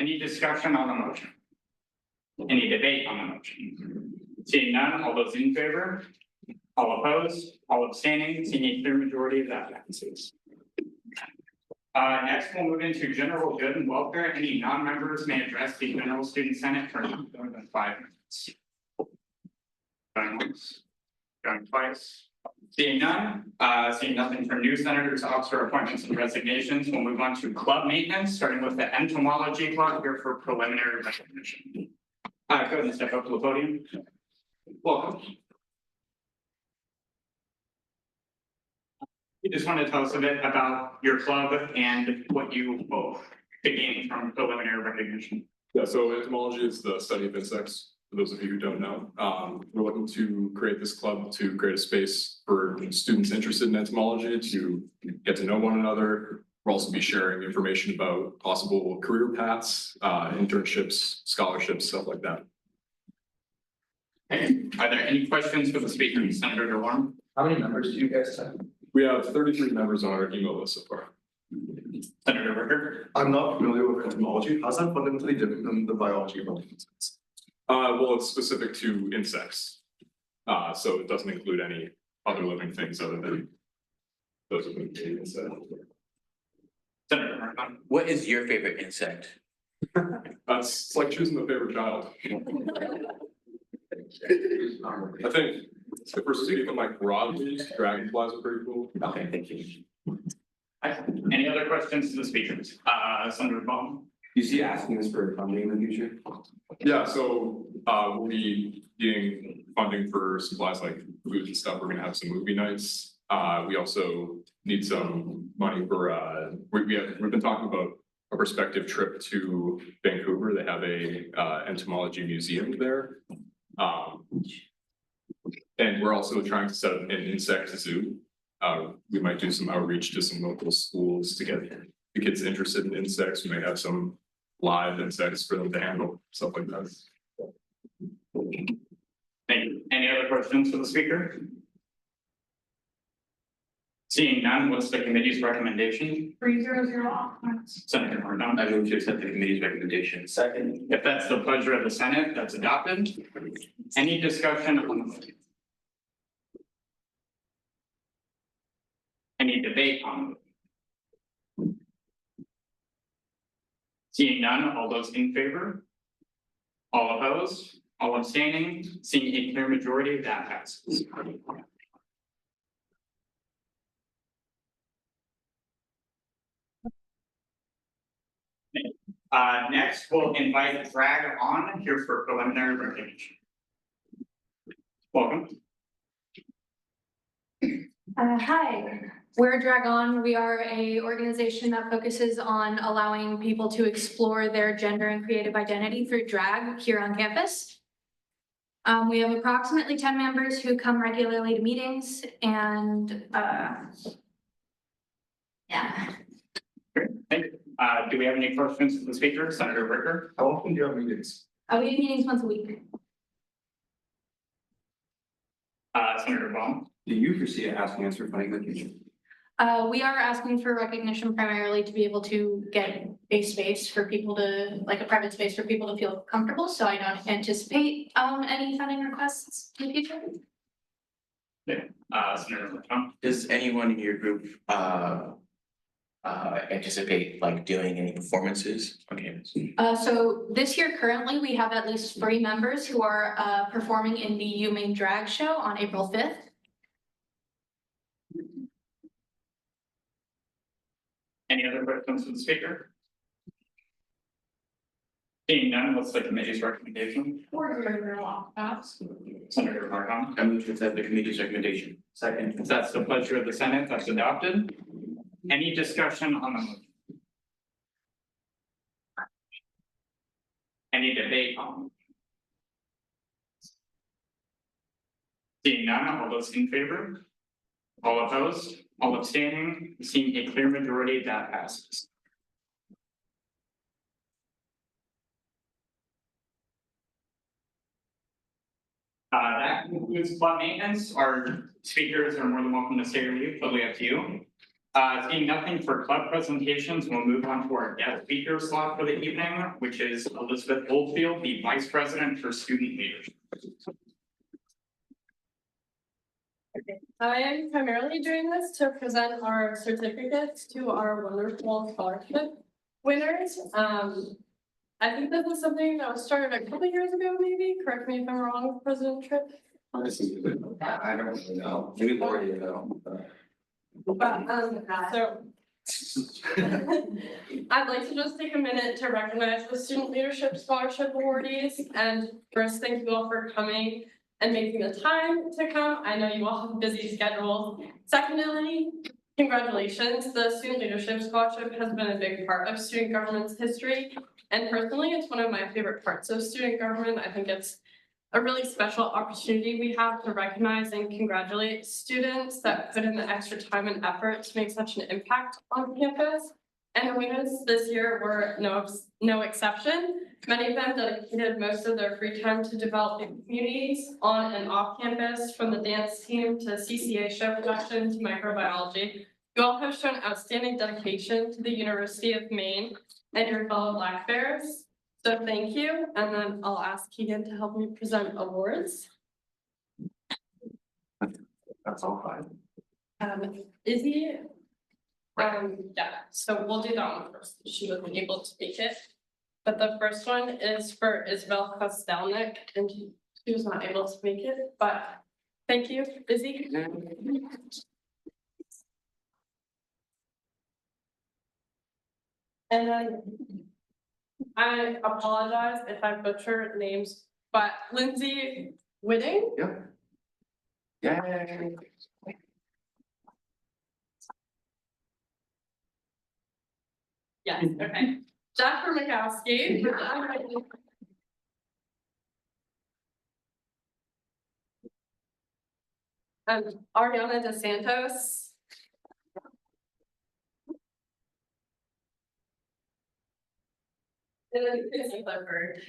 Any discussion on the motion? Any debate on the motion? Seeing none, all those in favor? All opposed? All abstaining? Seeing a clear majority, that passes. Next, we'll move into general good and welfare. Any non-members may address the General Student Senate for no more than 5 minutes. Going once, going twice. Seeing none, seeing nothing from new senators, officer appointments and resignations, we'll move on to club maintenance, starting with the entomology club here for preliminary recognition. Go ahead and step up to the podium. Welcome. You just want to tell us a bit about your club and what you both gained from preliminary recognition. Yeah, so entomology is the study of insects. For those of you who don't know, we're looking to create this club to create a space for students interested in entomology to get to know one another. We'll also be sharing information about possible career paths, internships, scholarships, stuff like that. Okay. Are there any questions for the speaker, Senator DeLorme? How many members do you guys have? We have 33 members on our email list so far. Senator Ricker? I'm not familiar with entomology. How's that fundamentally different than the biology of insects? Well, it's specific to insects. So it doesn't include any other living things other than those of them being insects. Senator Martin? What is your favorite insect? It's like choosing the favorite child. I think if we're speaking like broadly, dragonflies are pretty cool. Okay, thank you. Any other questions to the speakers? Senator Baum? Do you see asking us for funding in the future? Yeah, so we'll be getting funding for supplies like food and stuff. We're gonna have some movie nights. We also need some money for we've been talking about a prospective trip to Vancouver. They have a entomology museum there. And we're also trying to set up an insect zoo. We might do some outreach to some local schools to get the kids interested in insects. We may have some live insects for them to handle, stuff like that. Thank you. Any other questions for the speaker? Seeing none, what's the committee's recommendation? 3-0-0. Senator Martin? I move to accept the committee's recommendation. Second. If that's the pleasure of the Senate, that's adopted. Any discussion on the motion? Any debate on the motion? Seeing none, all those in favor? All opposed? All abstaining? Seeing a clear majority, that passes. Next, we'll invite Drag on here for preliminary recognition. Welcome. Hi, we're Dragon. We are an organization that focuses on allowing people to explore their gender and creative identity through drag here on campus. We have approximately 10 members who come regularly to meetings and yeah. Great, thank you. Do we have any questions for the speaker, Senator Ricker? How often do you have meetings? We do meetings once a week. Senator Baum? Do you foresee asking us for funding in the future? We are asking for recognition primarily to be able to get a space for people to, like a private space for people to feel comfortable. So I don't anticipate any funding requests in the future. Yeah, Senator Martin? Does anyone in your group anticipate like doing any performances on campus? So this year currently we have at least 3 members who are performing in the UMaine drag show on April 5th. Any other questions for the speaker? Seeing none, what's the committee's recommendation? 4-0-0. Senator Martin? I move to accept the committee's recommendation. Second. If that's the pleasure of the Senate, that's adopted. Any discussion on the motion? Any debate on the motion? Seeing none, all those in favor? All opposed? All abstaining? Seeing a clear majority, that passes. That concludes club maintenance. Our speakers are more than welcome to stay or leave, totally up to you. Seeing nothing for club presentations, we'll move on to our guest speaker slot for the evening, which is Elizabeth Oldfield, the Vice President for Student Leadership. I am primarily doing this to present our certificates to our wonderful scholarship winners. I think this is something that was started a couple years ago, maybe, correct me if I'm wrong, President Tripp. Honestly, I don't really know, maybe Lori, you know. But, so I'd like to just take a minute to recognize the Student Leadership Scholarship awardees, and first, thank you all for coming and making the time to come. I know you all have busy schedules. Secondly, congratulations. The Student Leadership Scholarship has been a big part of student government's history. And personally, it's one of my favorite parts of student government. I think it's a really special opportunity we have to recognize and congratulate students that put in the extra time and effort to make such an impact on campus. And the winners this year were no exception. Many of them dedicated most of their free time to developing communities on and off campus, from the dance team to CCA show production to microbiology. You all have shown outstanding dedication to the University of Maine and your fellow Black Bears. So thank you, and then I'll ask Keegan to help me present awards. That's all fine. Izzy, yeah, so we'll do that one first. She wasn't able to make it. But the first one is for Isabel Kostelnik, and she was not able to make it, but thank you, Izzy. And then I apologize if I butcher names, but Lindsay Whitting. Yep. Yay. Yes, okay. Jasper Mikowski. Ariana DeSantos. And then Chrissy Clifford.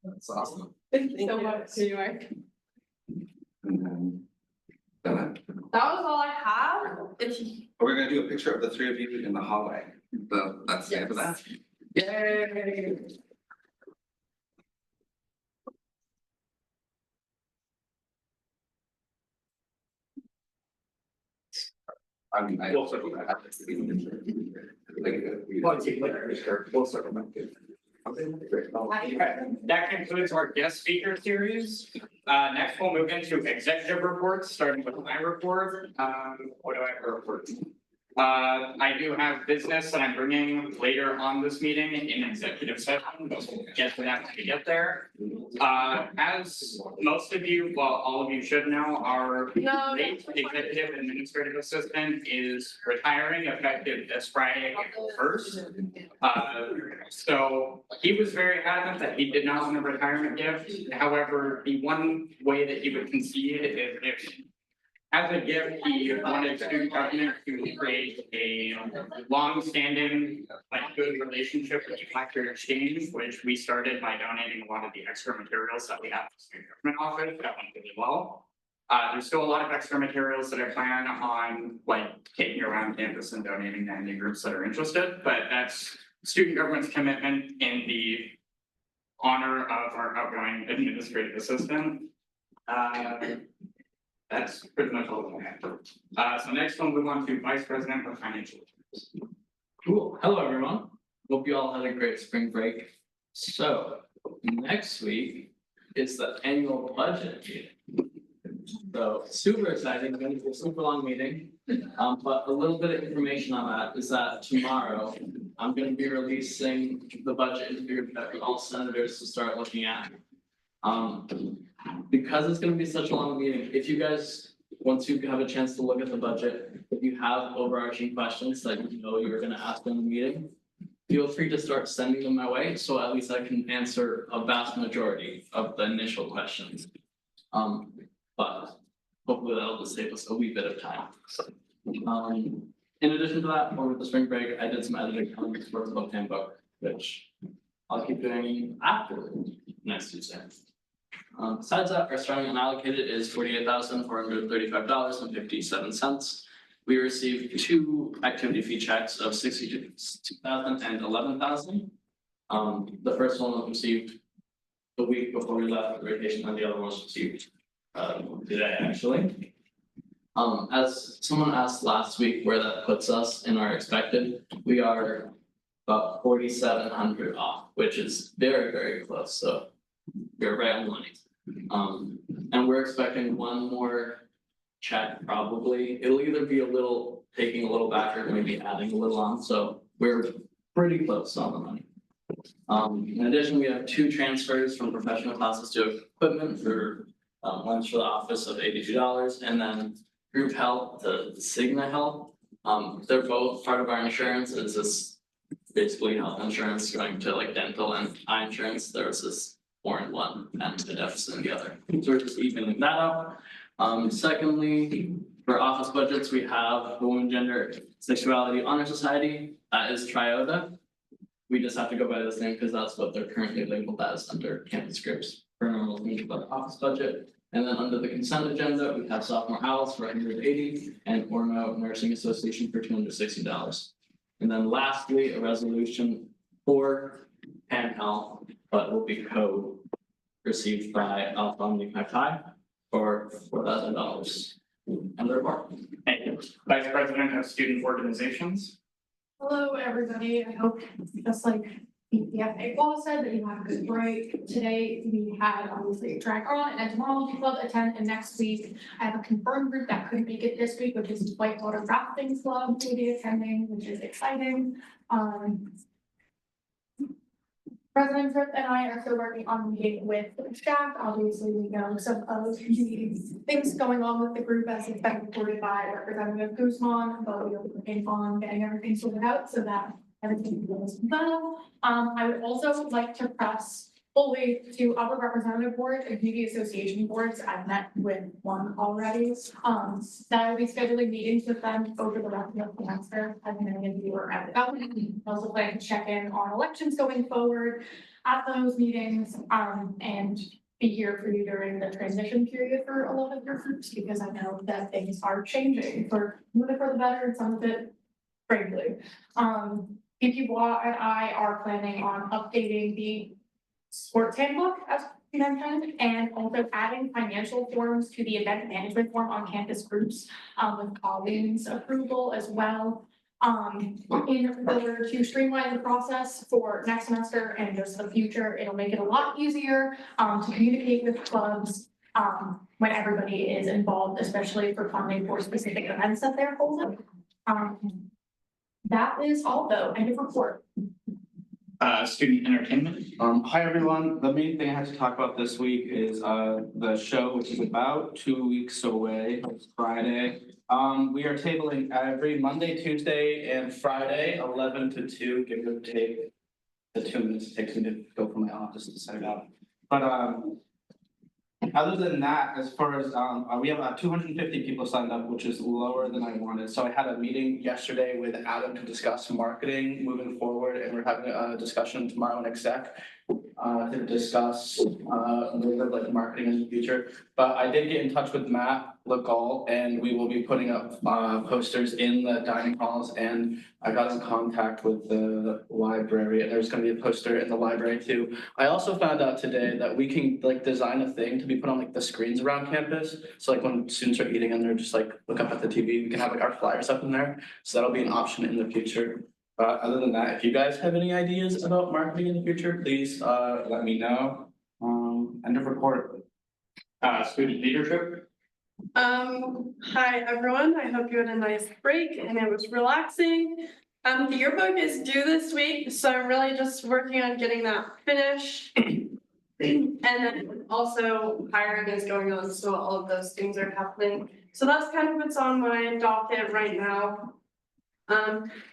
That's awesome. Thank you so much, New York. And then, done it. That was all I have. If you. We're gonna do a picture of the three of you in the hallway. That's the end of that. Yay. I mean, I also. We'll circle back. Okay, that concludes our guest speaker series. Next we'll move into executive reports, starting with my report. What do I have to report? I do have business that I'm bringing later on this meeting in executive session, but we'll get to that when we get there. As most of you, well, all of you should know, our late executive administrative assistant is retiring effective this Friday, April 1st. So he was very adamant that he did not want a retirement gift. However, the one way that he would concede is if, as a gift, he wanted student government to create a long-standing, like, good relationship with the Black Bear Exchange, which we started by donating a lot of the extra materials that we have to the student government office. That went really well. There's still a lot of extra materials that I plan on, like, taking around campus and donating to any groups that are interested, but that's student government's commitment in the honor of our outgoing administrative assistant. That's pretty much all I have. So next we'll move on to Vice President of Financial. Cool. Hello, everyone. Hope you all had a great spring break. So next week is the annual budget meeting. So super exciting. Going to be a super long meeting. But a little bit of information on that is that tomorrow I'm going to be releasing the budget interview that all senators to start looking at. Because it's going to be such a long meeting, if you guys, once you have a chance to look at the budget, if you have overarching questions that you know you're going to ask in the meeting, feel free to start sending them my way, so at least I can answer a vast majority of the initial questions. But hopefully that'll just save us a wee bit of time. In addition to that, over the spring break, I did some editing on the sports book handbook, which I'll keep doing after next Tuesday. Besides that, our starting unallocated is $48,435.57. We received 2 activity fee checks of $62,000 and $11,000. The first one was received the week before we left for vacation, and the other one was received today, actually. As someone asked last week where that puts us in our expected, we are about 4,700 off, which is very, very close, so we're right on the money. And we're expecting one more check probably. It'll either be taking a little back or maybe adding a little on, so we're pretty close on the money. In addition, we have 2 transfers from professional classes to equipment for one's for the office of $82 and then group health to Cigna Health. They're both part of our insurance. It's just basically health insurance going to like dental and eye insurance. There's this more in one and the deficit in the other. So we're just evening that out. Secondly, for office budgets, we have the Women, Gender, Sexuality Honor Society. That is Triota. We just have to go by this name because that's what they're currently labeled as under campus groups for normal things about the office budget. And then under the consent agenda, we have Sophomore Owls for $180 and Ormo Nursing Association for $260. And then lastly, a resolution for Pan Health, but will be received by Alpha Omni Pi Pi for $4,000. And their report. Thank you. Vice President of Student Organizations. Hello, everybody. I hope just like the FA Paul said that you have a good break. Today, we had obviously a drag on and entomology club attend, and next week I have a confirmed group that couldn't make it this week, which is Whitewater Rafting Club will be attending, which is exciting. President Tripp and I are still working on meeting with staff. Obviously, we know some of the things going on with the group as it's been reported by Representative Guzman, but we are working on getting everything sorted out so that everything goes well. I would also like to press fully to upper representative boards and community association boards. I've met with one already. That I will be scheduling meetings with them over the rest of the semester, as many of you are at the government. We also plan to check in on elections going forward at those meetings, and be here for you during the transition period for a lot of your groups, because I know that things are changing for moving for the better and some of it frankly. PP Watt and I are planning on updating the sports handbook as mentioned, and also adding financial forms to the event management form on campus groups, with Colleen's approval as well. In order to streamline the process for next semester and just the future, it'll make it a lot easier to communicate with clubs when everybody is involved, especially for funding for specific events that they're holding. That is all though, end of report. Student entertainment. Hi, everyone. The main thing I have to talk about this week is the show, which is about 2 weeks away. It's Friday. We are tabling every Monday, Tuesday, and Friday, 11 to 2. Give or take the 2 minutes it takes me to go from my office to set it up. But other than that, as far as we have 250 people signed up, which is lower than I wanted. So I had a meeting yesterday with Adam to discuss marketing moving forward, and we're having a discussion tomorrow in exec to discuss like marketing in the future. But I did get in touch with Matt Legault, and we will be putting up posters in the dining halls, and I got in contact with the library, and there's gonna be a poster in the library too. I also found out today that we can like design a thing to be put on like the screens around campus. So like when students are eating and they're just like look up at the TV, we can have like our flyers up in there. So that'll be an option in the future. Other than that, if you guys have any ideas about marketing in the future, please let me know. End of report. Student leadership. Hi, everyone. I hope you had a nice break and it was relaxing. The yearbook is due this week, so I'm really just working on getting that finished. And then also hiring is going on, so all of those things are happening. So that's kind of what's on my docket right now.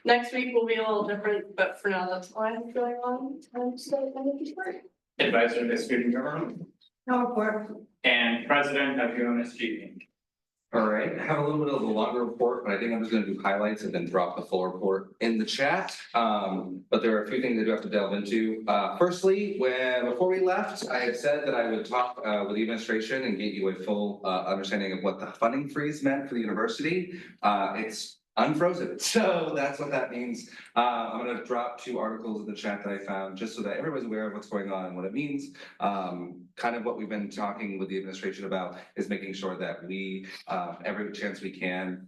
Next week will be a little different, but for now, that's all I have going on. Advisor to student government. No report. And president of UMSG. All right, I have a little bit of a longer report, but I think I'm just gonna do highlights and then drop the full report in the chat. But there are a few things I do have to delve into. Firstly, before we left, I had said that I would talk with the administration and get you a full understanding of what the funding freeze meant for the university. It's unfrozen, so that's what that means. I'm gonna drop 2 articles in the chat that I found just so that everybody's aware of what's going on and what it means. Kind of what we've been talking with the administration about is making sure that we, every chance we can,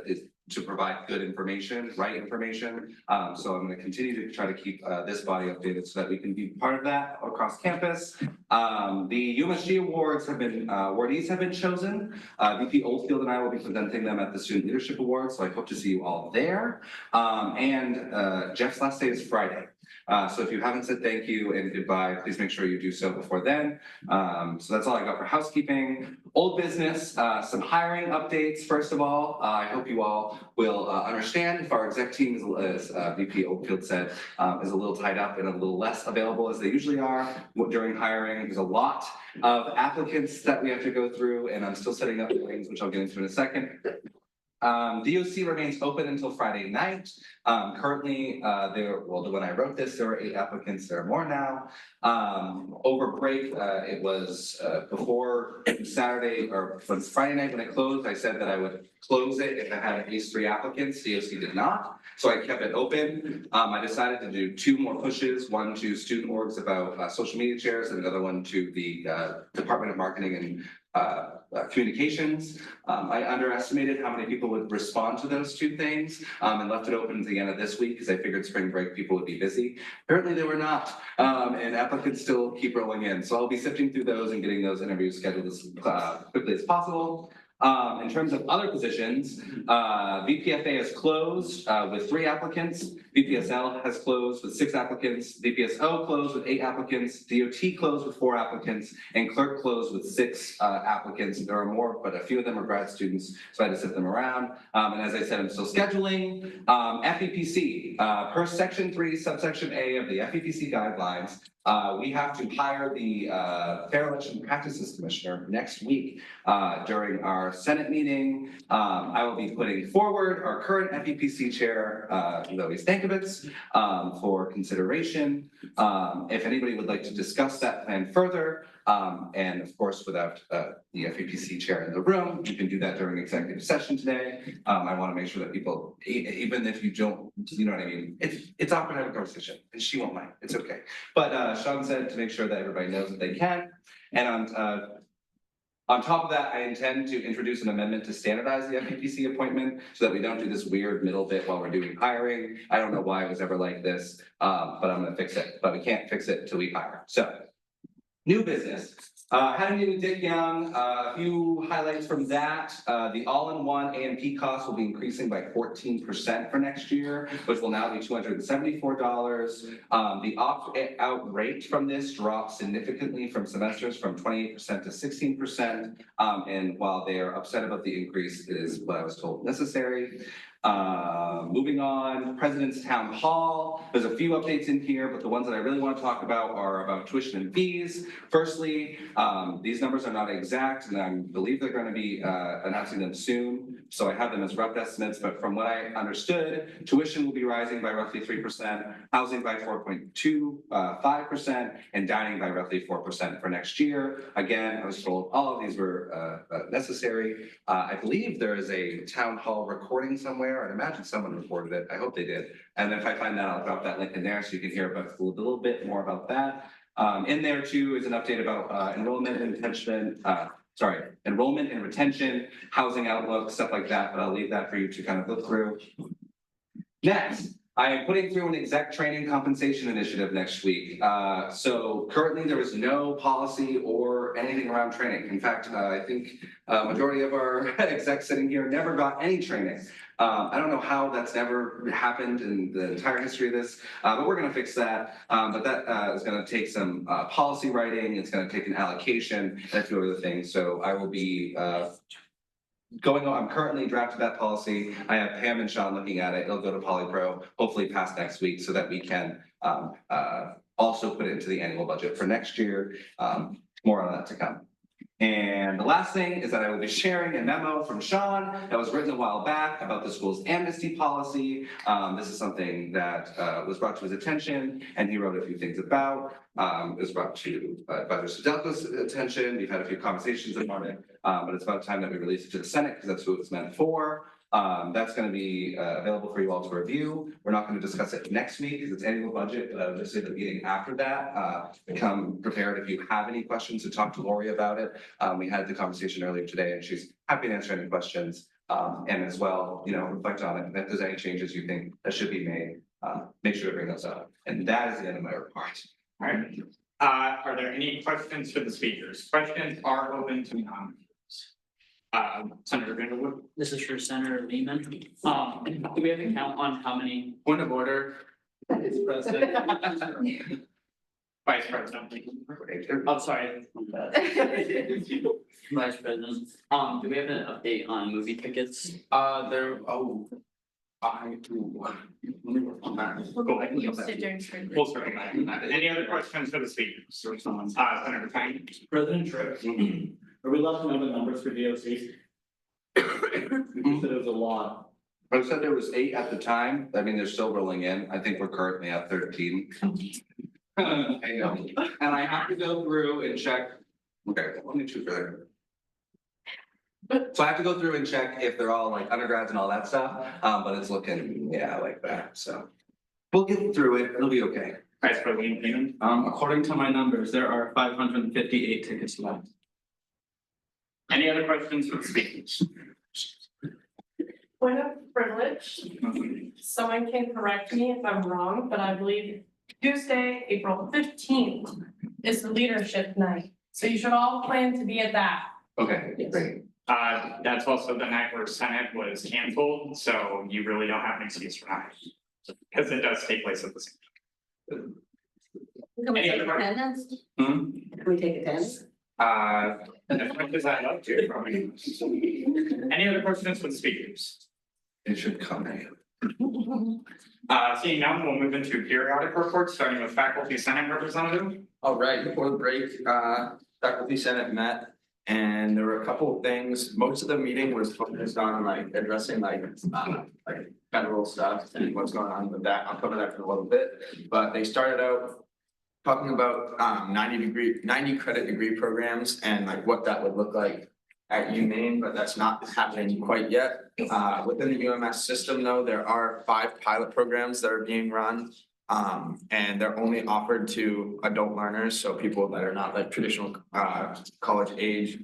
is to provide good information, right information. So I'm gonna continue to try to keep this body updated so that we can be part of that across campus. The UMSG awards have been, awardees have been chosen. VP Oldfield and I will be presenting them at the Student Leadership Awards, so I hope to see you all there. And Jeff's last day is Friday. So if you haven't said thank you and goodbye, please make sure you do so before then. So that's all I got for housekeeping. Old business, some hiring updates. First of all, I hope you all will understand if our exec team is, as VP Oldfield said, is a little tied up and a little less available as they usually are during hiring. There's a lot of applicants that we have to go through, and I'm still setting up things, which I'll get into in a second. DOC remains open until Friday night. Currently, when I wrote this, there were 8 applicants, there are more now. Over break, it was before Saturday or Friday night when it closed, I said that I would close it if I had at least 3 applicants. DOC did not, so I kept it open. I decided to do 2 more pushes, one to student orgs about social media chairs and another one to the Department of Marketing and communications. I underestimated how many people would respond to those 2 things and left it open to the end of this week because I figured spring break people would be busy. Apparently they were not, and applicants still keep rolling in. So I'll be sifting through those and getting those interviews scheduled as quickly as possible. In terms of other positions, VPFA has closed with 3 applicants. VPSL has closed with 6 applicants. VPSO closed with 8 applicants. DOT closed with 4 applicants, and clerk closed with 6 applicants. There are more, but a few of them are grad students, so I had to sit them around. And as I said, I'm still scheduling. FEPC, per section 3, subsection A of the FEPC guidelines, we have to hire the Fair Election Practices Commissioner next week during our Senate meeting. I will be putting forward our current FEPC chair, Louis Stankovitz, for consideration. If anybody would like to discuss that plan further, and of course, without the FEPC chair in the room, you can do that during executive session today. I want to make sure that people, even if you don't, you know what I mean, it's awkward to have a conversation, and she won't mind. It's okay. But Sean said to make sure that everybody knows that they can. And on top of that, I intend to introduce an amendment to standardize the FEPC appointment so that we don't do this weird middle bit while we're doing hiring. I don't know why it was ever like this, but I'm gonna fix it. But we can't fix it until we hire. So, new business. Had a meeting with Dick Young, a few highlights from that. The all-in-one A&P cost will be increasing by 14% for next year, which will now be $274. The opt-out rate from this dropped significantly from semesters from 28% to 16%. And while they are upset about the increase, it is what I was told necessary. Moving on, President's Town Hall. There's a few updates in here, but the ones that I really want to talk about are about tuition and fees. Firstly, these numbers are not exact, and I believe they're going to be announcing them soon. So I have them as rough estimates, but from what I understood, tuition will be rising by roughly 3%, housing by 4.25%, and dining by roughly 4% for next year. Again, I was told all of these were necessary. I believe there is a town hall recording somewhere. I'd imagine someone recorded it. I hope they did. And if I find that, I'll drop that link in there so you can hear about a little bit more about that. In there too is an update about enrollment and retention, housing outlook, stuff like that, but I'll leave that for you to kind of look through. Next, I am putting through an exec training compensation initiative next week. So currently there is no policy or anything around training. In fact, I think majority of our execs sitting here never got any training. I don't know how that's never happened in the entire history of this, but we're going to fix that. But that is going to take some policy writing. It's going to take an allocation and a few other things. So I will be going on. I'm currently drafting that policy. I have Pam and Sean looking at it. It'll go to PolyPro, hopefully pass next week so that we can also put it into the annual budget for next year. More on that to come. And the last thing is that I will be sharing a memo from Sean that was written a while back about the school's amnesty policy. This is something that was brought to his attention and he wrote a few things about. It was brought to Advisor Sedelka's attention. We've had a few conversations about it, but it's about time that we release it to the Senate because that's who it's meant for. That's going to be available for you all to review. We're not going to discuss it next week because it's annual budget, but I would just say the meeting after that, come prepared if you have any questions to talk to Lori about it. We had the conversation earlier today and she's happy to answer any questions. And as well, you know, reflect on it. And if there's any changes you think that should be made, make sure to bring those up. And that is the end of my report. All right. Are there any questions for the speakers? Questions are open to non-members. Senator Vanderwood. This is for Senator Lehman. Do we have a count on how many? Point of order. It's president. Vice President. I'm sorry. Vice President, do we have an update on movie tickets? Let me work on that. Cool, I can get that. We'll circle back on that. Any other questions for the speakers or someone? Senator Tang. President Tripp, are we allowed to know the numbers for DOC? You said it was a lot. I said there was 8 at the time. I mean, they're still rolling in. I think we're currently at 13. I know. And I have to go through and check. Okay, let me choose further. So I have to go through and check if they're all like undergrads and all that stuff, but it's looking, yeah, like that, so. We'll get through it, it'll be okay. Vice President Lehman. According to my numbers, there are 558 tickets left. Any other questions for the speakers? Point of privilege, someone can correct me if I'm wrong, but I believe Tuesday, April 15th is the leadership night. So you should all plan to be at that. Okay, great. That's also the night where Senate was canceled, so you really don't have an excuse for that. Because it does take place at the same time. Can we Any take other questions? attendance? Can we take attendance? As much as I'd love to, probably. Any other questions for the speakers? It should come in. Seeing none, we'll move into periodic reports, starting with Faculty Senate Representative. All right, before the break, faculty senate met and there were a couple of things. Most of the meeting was focused on like addressing like federal stuff and what's going on with that. I'll cover that for a little bit, but they started out talking about 90 credit degree programs and like what that would look like at Maine, but that's not happening quite yet. Within the UMS system though, there are 5 pilot programs that are being run. And they're only offered to adult learners, so people that are not like traditional college age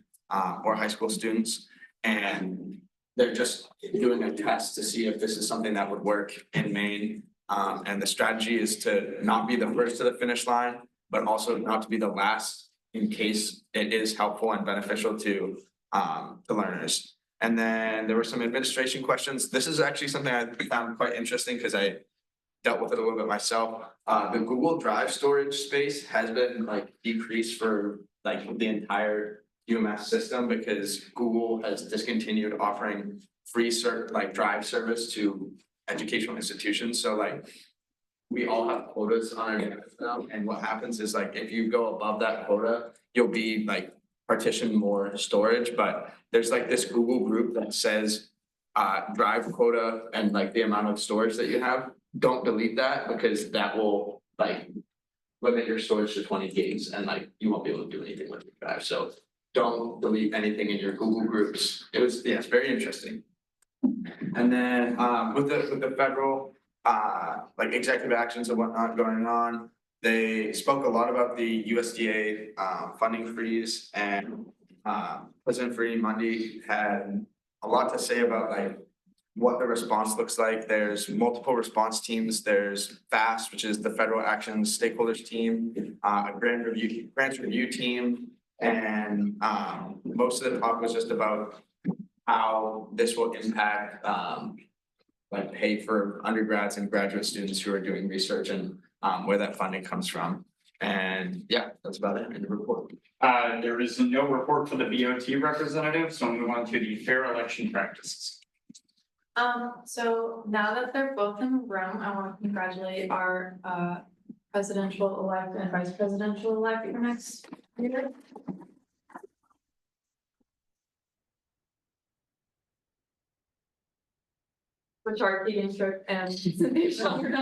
or high school students. And they're just doing a test to see if this is something that would work in Maine. And the strategy is to not be the first to the finish line, but also not to be the last in case it is helpful and beneficial to learners. And then there were some administration questions. This is actually something I found quite interesting because I dealt with it a little bit myself. The Google Drive storage space has been like decreased for like the entire UMass system because Google has discontinued offering free drive service to educational institutions. So like we all have quotas on our device now, and what happens is like if you go above that quota, you'll be like partition more storage, but there's like this Google group that says drive quota and like the amount of storage that you have. Don't delete that because that will like limit your storage to 20 gigs and like you won't be able to do anything with your drive. So don't delete anything in your Google groups. It's very interesting. And then with the federal like executive actions and whatnot going on, they spoke a lot about the USDA funding freeze, and President Free Monday had a lot to say about like what the response looks like. There's multiple response teams. There's FAST, which is the Federal Actions Stakeholders Team, a grants review team, and most of the talk was just about how this will impact like pay for undergrads and graduate students who are doing research and where that funding comes from. And yeah, that's about it in the report. There is no report for the BOT representative, so we'll move on to the fair election practices. So now that they're both in the room, I want to congratulate our presidential elect and vice presidential elect for next year. Richard Keegan and Cynthia Sheldon.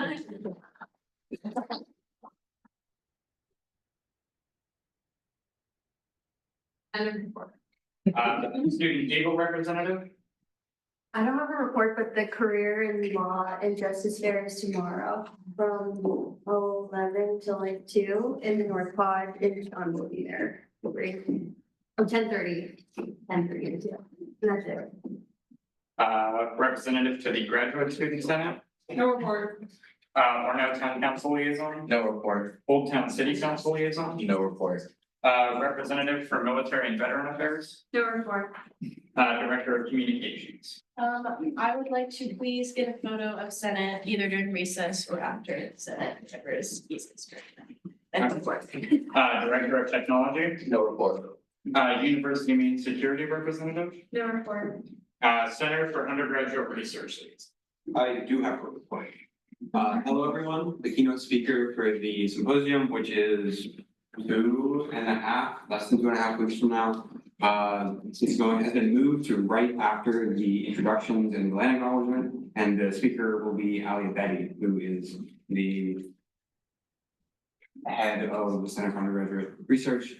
And Student legal representative, I don't have a report, but the career in law and justice fair is tomorrow from 11 till like 2 in the North Quad, and John will be there. Great. Oh, 10:30. 10:30 to 2. And that's it. representative to the graduate student senate, no report. Orno Town Council liaison, No report. Old Town City Council liaison, No report. representative for military and veteran affairs, No report. director of communications. I would like to please get a photo of Senate either during recess or after Senate, whichever is easiest. And report. Director of technology, No report. University Maine security representative, No report. Center for undergraduate research leads. I do have a report. Hello, everyone. The keynote speaker for the symposium, which is 2.5, less than 2.5 weeks from now. Has been moved to right after the introductions and the land acknowledgement. And the speaker will be Ali Betty, who is the head of the Center for Undergraduate Research.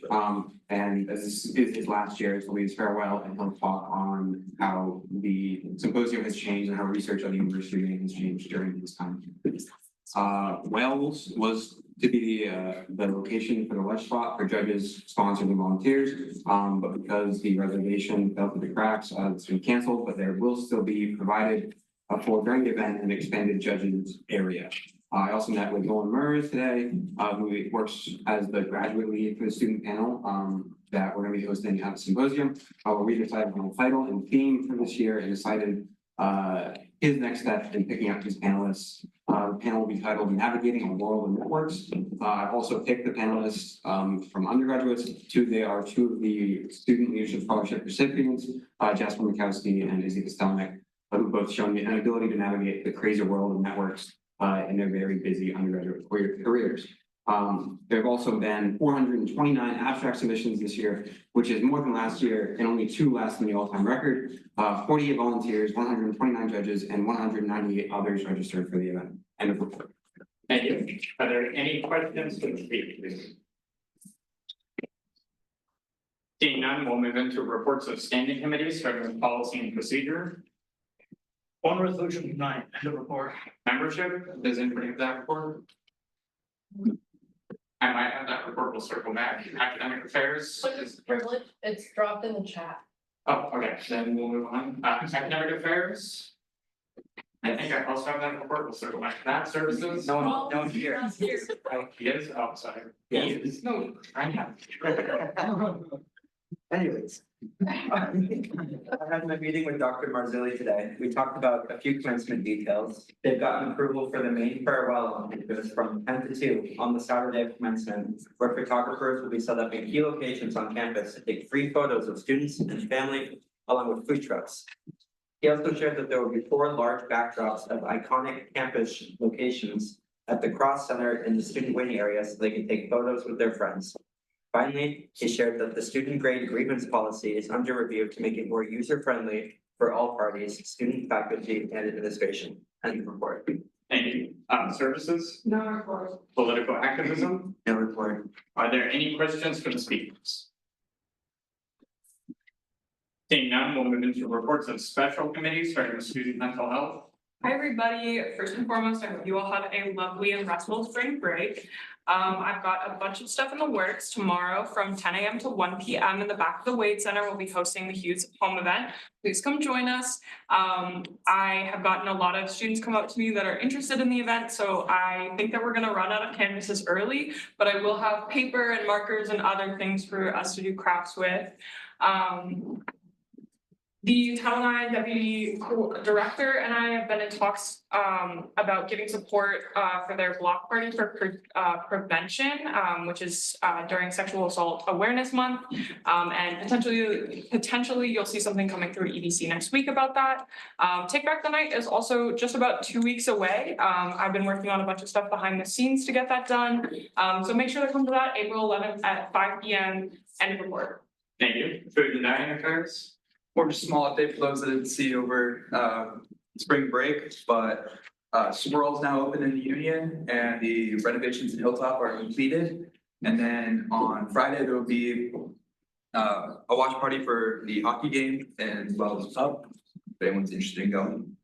And as this is his last year, so his farewell, and he'll talk on how the symposium has changed and how research at the University of Maine has changed during his time. Wells was to be the location for the lunch spot for judges, sponsors, and volunteers. But because the reservation fell through the cracks, it's been canceled, but there will still be provided for during the event an expanded judges area. I also met with Nolan Murs today, who works as the graduate lead for the student panel that we're going to be hosting at the symposium. We decided on the title and theme for this year and decided his next step in picking up his panelists. The panel will be titled Navigating a World of Networks. I've also picked the panelists from undergraduates. They are two of the Student Leadership Scholarship recipients, Jasper Mikowski and Izzy Kostelnik, who both shown an ability to navigate the crazy world of networks in their very busy undergraduate careers. There have also been 429 abstract submissions this year, which is more than last year, and only 2 less than the all-time record. 48 volunteers, 129 judges, and 198 others registered for the event. End of report. Thank you. Are there any questions for the speakers? Seeing none, we'll move into reports of standing committees, starting with policy and procedure. One resolution tonight, end of report. Membership, does anybody have that report? I might have that report, we'll circle back. Academic affairs. It's privilege, it's dropped in the chat. Oh, okay, then we'll move on. Academic affairs. I think I also have that report, we'll circle back to that. Services. No one's here. He is, oh, sorry. He is, no, I have. Anyways. I had my meeting with Dr. Marzilli today. We talked about a few commencement details. They've gotten approval for the main farewell on campus from 10 to 2 on the Saturday of commencement, where photographers will be set up in key locations on campus to take free photos of students and family, along with food trucks. He also shared that there will be 4 large backdrops of iconic campus locations at the Cross Center in the student waiting area so they can take photos with their friends. Finally, he shared that the student grade grievance policy is under review to make it more user-friendly for all parties, student, faculty, and administration. End of report. Thank you. Services, No report. political activism. No report. Are there any questions for the speakers? Seeing none, we'll move into reports of special committees, starting with student mental health. Hi, everybody. First and foremost, I hope you all had a lovely and restful spring break. I've got a bunch of stuff in the works tomorrow from 10 a.m. to 1 p.m. in the back of the Wade Center. We'll be hosting the Hughes Home event. Please come join us. I have gotten a lot of students come up to me that are interested in the event, so I think that we're going to run out of canvases early, but I will have paper and markers and other things for us to do crafts with. The Title IX Deputy Director and I have been in talks about giving support for their block party for prevention, which is during Sexual Assault Awareness Month. And potentially you'll see something coming through EDC next week about that. Take Back the Night is also just about 2 weeks away. I've been working on a bunch of stuff behind the scenes to get that done. So make sure to come to that April 11th at 5 p.m. End of report. Thank you. Food and dining affairs. Or just small update for those that didn't see over spring break, but Swirl's now open in the Union and the renovations in Hilltop are completed. And then on Friday, there will be a watch party for the hockey game and Wells Pub. If anyone's interested in going,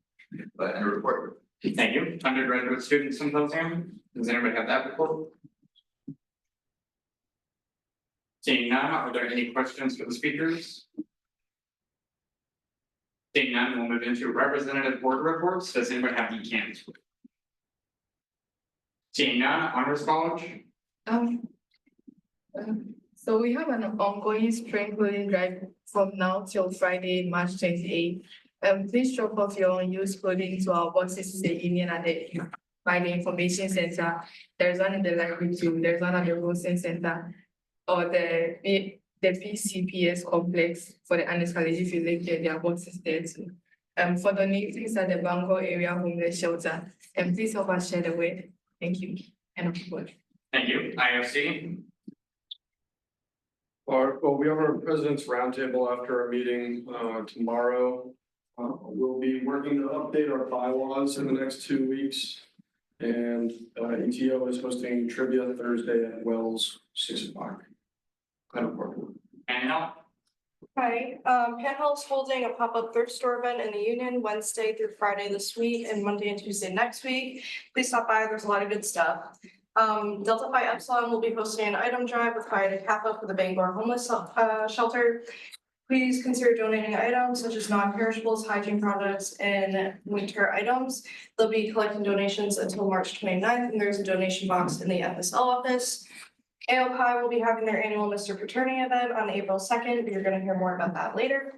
but and a report. Thank you. Undergraduate student symposium. Does anybody have that report? Seeing none, are there any questions for the speakers? Seeing none, we'll move into representative board reports. Does anybody have the cans? Seeing none, honors college. So we have an ongoing spring clothing drive from now till Friday, March 28th. Please drop off your unused clothing to our boxes in the Union and by the information center. There's one in the library too. There's one at the Wilson Center or the PCPS complex for the Annis College. If you live there, there are boxes there too. For donations at the Bangor area homeless shelter, and please help us share the word. Thank you. And of course. Thank you. IFC. Well, we have our president's roundtable after our meeting tomorrow. We'll be working to update our bylaws in the next 2 weeks. And ETO is hosting trivia Thursday at Wells, 6 o'clock. Kind of important. And now. Hi, Panhandle's holding a pop-up thrift store event in the Union Wednesday through Friday this week and Monday and Tuesday next week. Please stop by, there's a lot of good stuff. Delta Phi Epsilon will be hosting an item drive with Phi to Kappa for the Bangor homeless shelter. Please consider donating items such as non-perishables, hygiene products, and winter items. They'll be collecting donations until March 29th, and there's a donation box in the FSL office. AOPI will be having their annual Mr. Fraterni event on April 2nd. You're going to hear more about that later.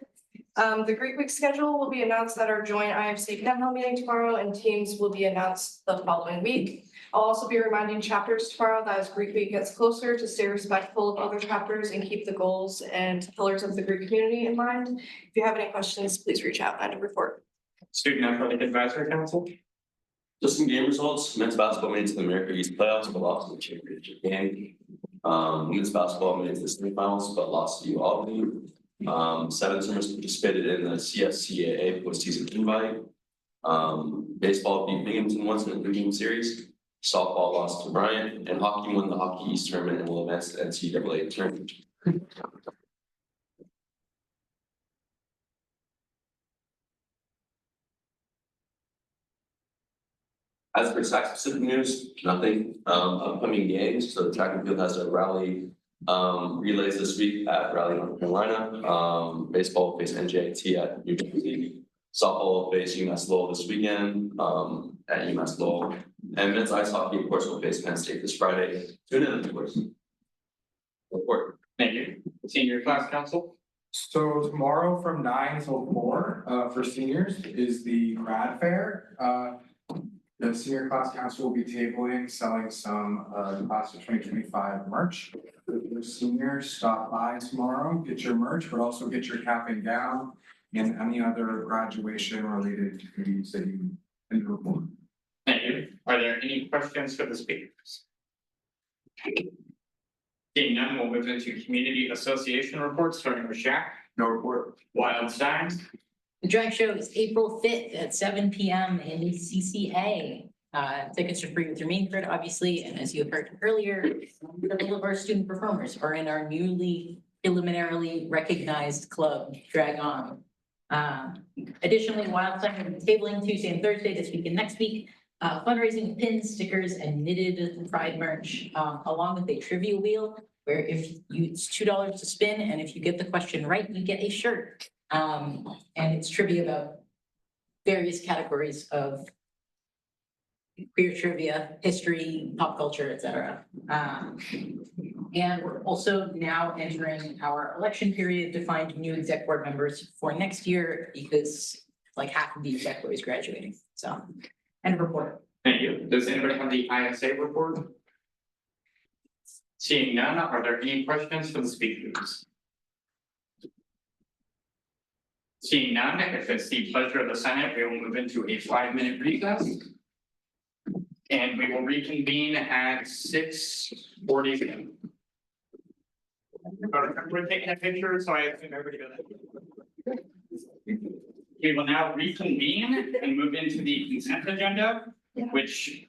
The Greek Week schedule will be announced at our joint IFC Panhandle meeting tomorrow, and teams will be announced the following week. I'll also be reminding chapters tomorrow that as Greek Week gets closer to stay respectful of other chapters and keep the goals and pillars of the Greek community in mind. If you have any questions, please reach out and report. Student Athletic Advisory Council. Just some game results. Men's basketball made it to the America East playoffs, but lost in the championship game. Women's basketball made it to the semifinals, but lost to UAlbany. 7 swimmers participated in the CSCAA postseason invite. Baseball beat Binghamton once in the 3-game series. Softball lost to Bryant, and hockey won the Hockey East tournament and will advance to the NCAA tournament. As for track specific news, nothing. Upcoming games. So the track and field has a rally relays this week at Raleigh, North Carolina. Baseball will face NJIT at New Jersey. Softball will face UMass Lowell this weekend at UMass Lowell. And men's ice hockey, of course, will face Penn State this Friday. Tune in, of course. Report. Thank you. Senior Class Council. So tomorrow from 9 till 4 for seniors is the grad fair. The senior class council will be tabling, selling some class of 2025 merch. For seniors, stop by tomorrow, get your merch, but also get your cap and gown and any other graduation related duties that you can report. Thank you. Are there any questions for the speakers? Seeing none, we'll move into community association reports, starting with Shaq. No report. Wildstein. The drag show is April 5th at 7 p.m. in the CCA. Tickets are free with your main card, obviously, and as you heard earlier, several of our student performers are in our newly preliminarily recognized club, Drag On. Additionally, Wildstein will be tabling Tuesday and Thursday this week and next week. Fundraising pins, stickers, and knitted pride merch, along with a trivia wheel, where it's $2 to spin, and if you get the question right, you get a shirt. And it's trivia about various categories of queer trivia, history, pop culture, etc. And we're also now entering our election period to find new exec board members for next year, because like half of the exec board is graduating. So, end report. Thank you. Does anybody have the ISA report? Seeing none, are there any questions for the speakers? Seeing none, if it's the pleasure of the Senate, we will move into a 5-minute recess. And we will reconvene at 6:40. We're taking a picture, so I assume everybody got it. We will now reconvene and move into the consent agenda, which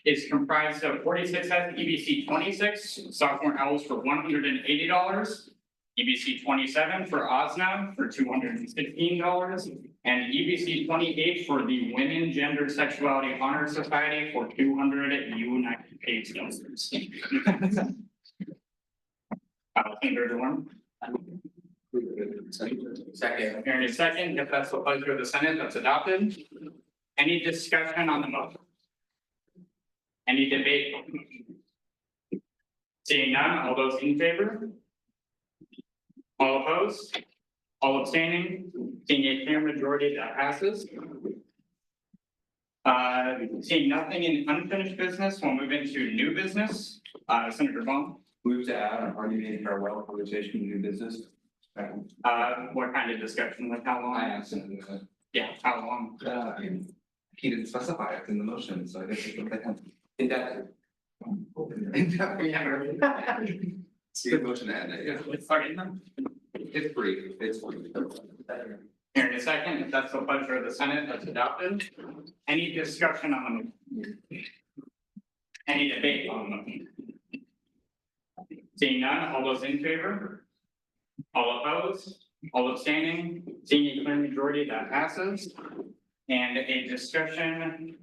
is comprised of 46 EBC 26, sophomore owls for $180. EBC 27 for OSNA for $216, and EBC 28 for the Women Gender Sexuality Honor Society for 200 United States dollars. Under the one. Second. Here in a second, if that's the pleasure of the Senate, that's adopted. Any discussion on the motion? Any debate? Seeing none, all those in favor? All opposed? All abstaining? Seeing a clear majority, that passes. Seeing nothing in unfinished business, we'll move into new business. Senator Bond. Move to add an argument farewell conversation to new business. What kind of discussion, like how long? I asked him, Yeah, how long? he didn't specify it in the motion, so I guess it's what In that. See the motion to end it, yeah. Let's start in them. It's brief, it's brief. Here in a second, if that's the pleasure of the Senate, that's adopted. Any discussion on the motion? Any debate on the motion? Seeing none, all those in favor? All opposed? All abstaining? Seeing a clear majority, that passes. And a discussion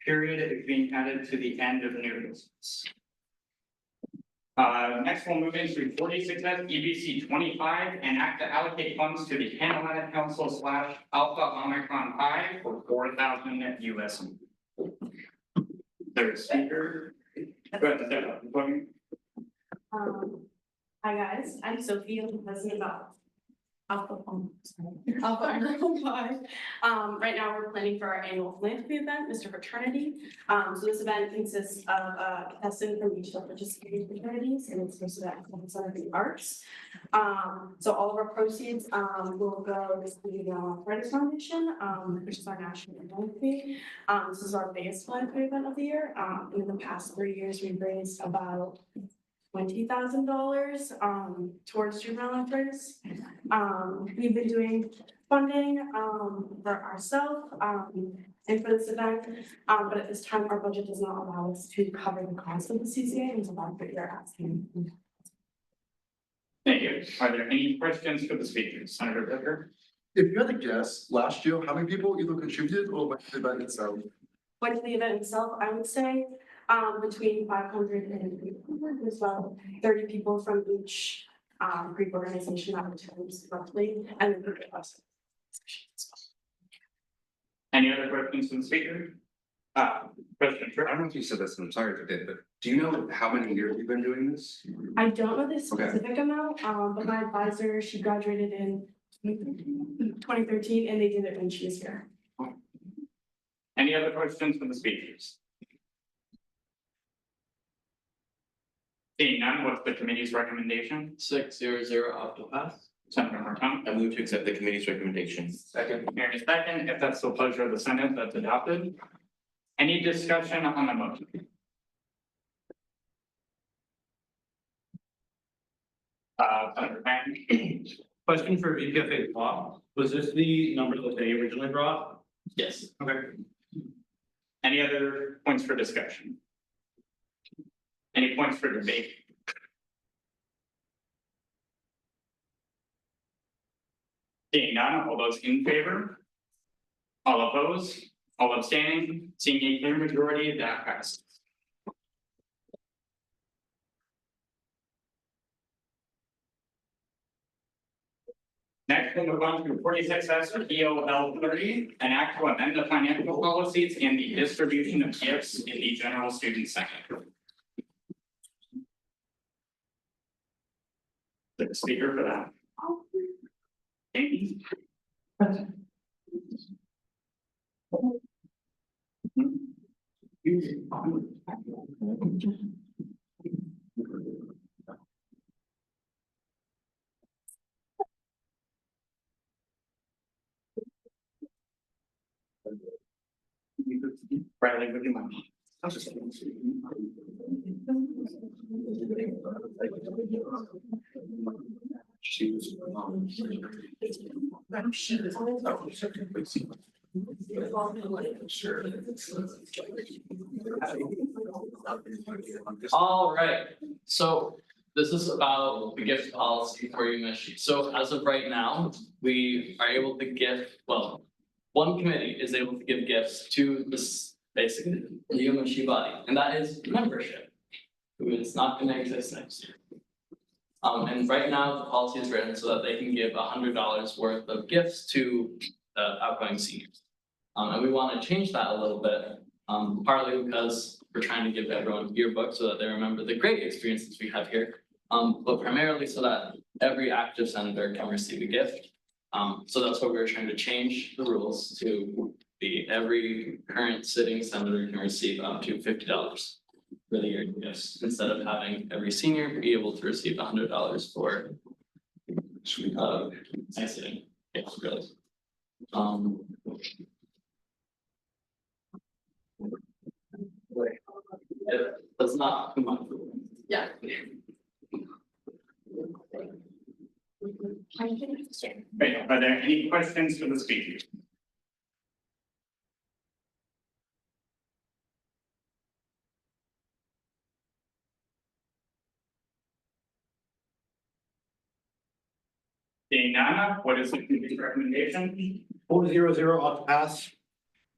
period is being added to the end of new business. Next, we'll move into 46 EBC 25 and act to allocate funds to the Canada Council / Alpha Omicron Pi for 4,000 US. There's speaker. Go ahead, Stella. Hi guys, I'm Sophie, I'm the president of Alpha Omicron Pi. Right now we're planning for our annual philanthropy event, Mr. Fraternity. So this event consists of a contestant from each of the participating fraternities, and it's hosted at the Center for the Arts. So all of our proceeds will go to the Arthritis Foundation, which is our national philanthropy. This is our biggest philanthropy event of the year. In the past 3 years, we've raised about $20,000 towards juvenile arthritis. We've been doing funding for ourselves and for this event, but at this time our budget does not allow us to cover the cost of the CCA, and so that's what you're asking. Thank you. Are there any questions for the speakers? Senator Becker? If you had to guess, last year, how many people either contributed or went to the event itself? Went to the event itself, I would say between 500 and 800, there's about 30 people from each Greek organization that attends roughly, and then the rest. Any other questions from the speaker? President Trump? I don't know if you said this, and I'm sorry if you did, but do you know how many years you've been doing this? I don't know the specific amount, but my advisor, she graduated in 2013, and they did it when she was here. Any other questions from the speakers? Seeing none, what's the committee's recommendation? 600 opt to pass. Senator Martin? I move to accept the committee's recommendation. Second. Here in a second, if that's the pleasure of the Senate, that's adopted. Any discussion on the motion? Senator Payne? Question for VPFA Bob, was this the number that they originally brought? Yes. Okay. Any other points for discussion? Any points for debate? Seeing none, all those in favor? All opposed? All abstaining? Seeing a clear majority, that passes. Next, we'll move on to 46 EOL 30, an act to amend the financial policies and the distribution of gifts in the general student sector. The speaker for that. Amy. Riley, would you mind? I'll just. All right, so this is about the gift policy for UMSG. So as of right now, we are able to give, well, one committee is able to give gifts to this, basically, the UMSG body, and that is membership, who is not gonna exist next year. And right now, the policy is written so that they can give $100 worth of gifts to the outgoing seniors. And we wanna change that a little bit, partly because we're trying to give everyone yearbooks so that they remember the great experiences we have here. But primarily so that every active senator can receive a gift. So that's what we're trying to change the rules to be every current sitting senator can receive up to $50 for the year gifts, instead of having every senior be able to receive $100 for exiting, yes, really. It does not come up. Yeah. Wait, are there any questions for the speaker? Seeing none, what is the committee's recommendation? 4-0-0 ought to pass.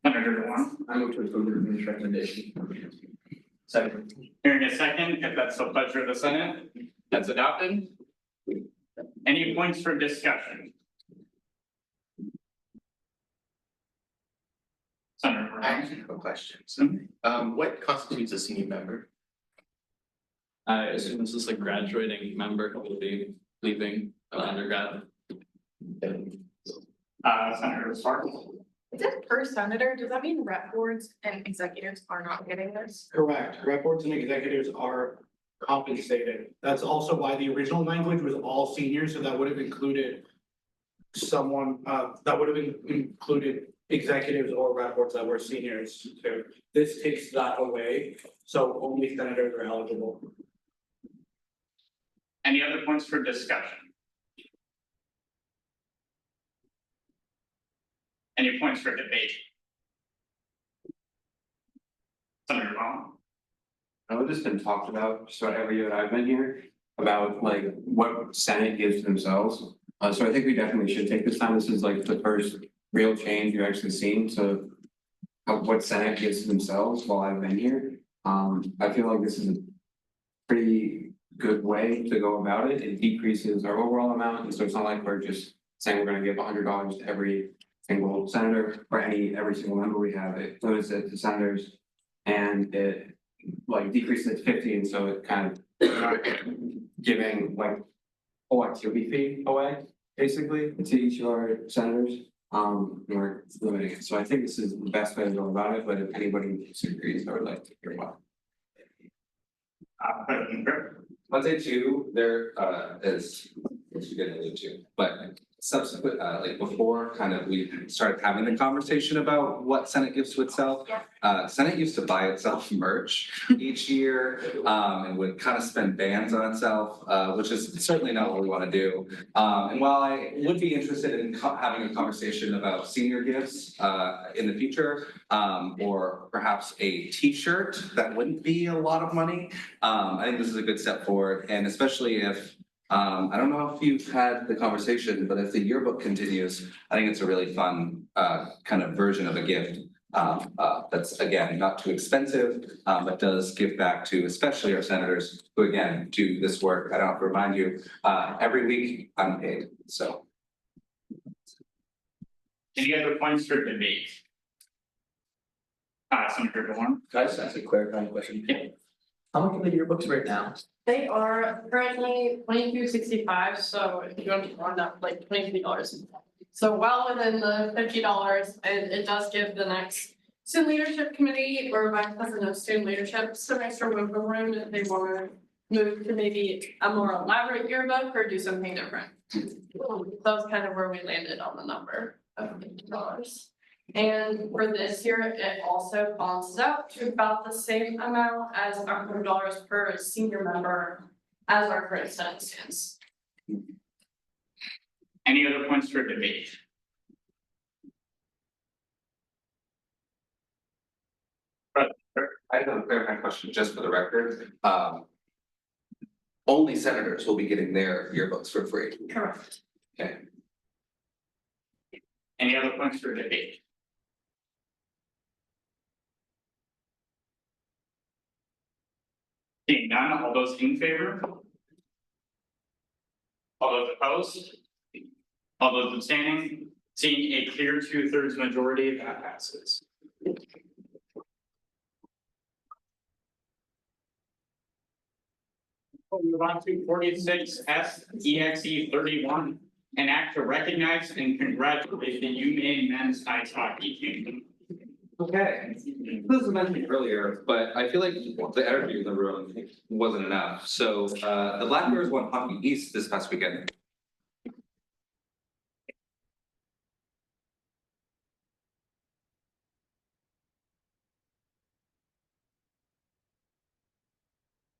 Senator DeWarm. I move to approve the committee's recommendation. Second. Hearing a second, if that's the pleasure of the Senate, that's adopted. Any points for discussion? Senator I Brown. actually have a question. What constitutes a senior member? I assume this is a graduating member who will be leaving undergrad. Senator Sparks. Is it per senator? Does that mean rep boards and executives are not getting this? Correct. Rep boards and executives are compensated. That's also why the original language was all seniors, so that would have included someone, that would have included executives or rep boards that were seniors too. This takes that away, so only senators are eligible. Any other points for discussion? Any points for debate? Senator Vaughn. I know this has been talked about just about every year that I've been here, about like what Senate gives to themselves. So I think we definitely should take this time. This is like the first real change you've actually seen to what Senate gives to themselves while I've been here. I feel like this is a pretty good way to go about it. It decreases our overall amount, and so it's not like we're just saying we're gonna give $100 to every single senator or every single member we have. It limits it to senators, and it like decreases it to 50, and so it kind of giving like whole activity fee away, basically, to each of our senators. We're limiting it. So I think this is the best way to go about it, but if anybody disagrees, I would like to hear why. I'd say too, there is, which you get into, but subsequent, like before, kind of we started having the conversation about what Senate gives to itself. Senate used to buy itself merch each year, and would kind of spend bans on itself, which is certainly not what we want to do. And while I would be interested in having a conversation about senior gifts in the future, or perhaps a T-shirt that wouldn't be a lot of money, I think this is a good step forward, and especially if I don't know if you've had the conversation, but if the yearbook continues, I think it's a really fun kind of version of a gift. That's again, not too expensive, but does give back to especially our senators who again do this work. I don't have to remind you, every week unpaid, so. Any other points for debate? Senator DeWarm. Can I just ask a clarifying question? How much are the yearbooks right now? They are currently $22.65, so if you want to round up like $23. So well within the $50, and it does give the next student leadership committee or vice president of student leadership some extra wiggle room if they want to move to maybe a more elaborate yearbook or do something different. That's kind of where we landed on the number of $50. And for this year, it also balances out to about the same amount as $100 per senior member as our current Senate stands. Any other points for debate? I have a clarifying question just for the record. Only senators will be getting their yearbooks for free. Correct. Okay. Any other points for debate? Seeing none, all those in favor? All those opposed? All those abstaining? Seeing a clear 2/3 majority, that passes. We'll move on to 46S EXE 31, an act to recognize and congratulate the UMaine men's ice hockey team. Okay, this was mentioned earlier, but I feel like the energy in the room wasn't enough. So the Black Bears won Hockey East this past weekend.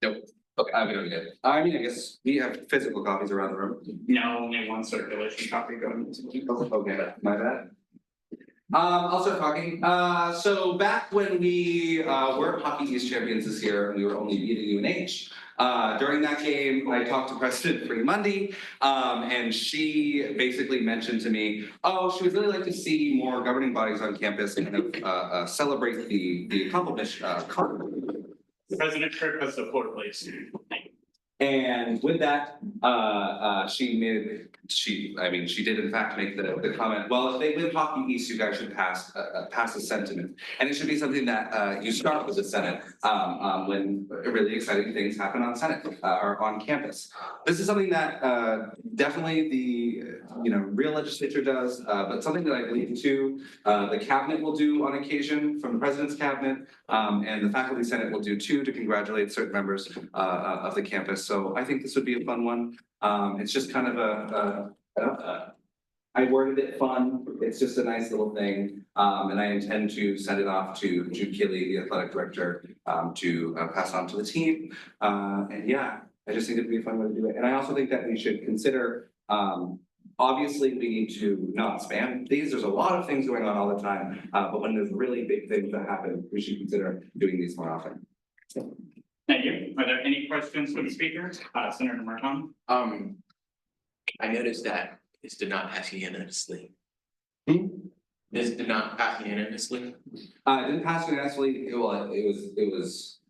Nope. Okay, I mean, okay. I guess we have physical copies around the room. No, only one circulation copy going. Okay, my bad. I'll start talking. So back when we were Hockey East champions this year, and we were only beating UNH. During that game, I talked to President Monday, and she basically mentioned to me, oh, she would really like to see more governing bodies on campus kind of celebrate the accomplishment. President Tripp has the floor, please. And with that, she did in fact make the comment, well, if they win Hockey East, you guys should pass a sentiment. And it should be something that you start with the Senate when really exciting things happen on Senate or on campus. This is something that definitely the real legislature does, but something that I believe too, the cabinet will do on occasion from the president's cabinet, and the faculty senate will do too to congratulate certain members of the campus. So I think this would be a fun one. It's just kind of I worded it fun. It's just a nice little thing. And I intend to send it off to Jude Keeley, the athletic director, to pass on to the team. And yeah, I just think it'd be a fun way to do it. And I also think that we should consider, obviously we need to not spam these. There's a lot of things going on all the time. But when there's really big things that happen, we should consider doing these more often. Thank you. Are there any questions for the speaker? Senator Martin? I noticed that this did not pass unanimously. This did not pass unanimously? It didn't pass unanimously. Well, it was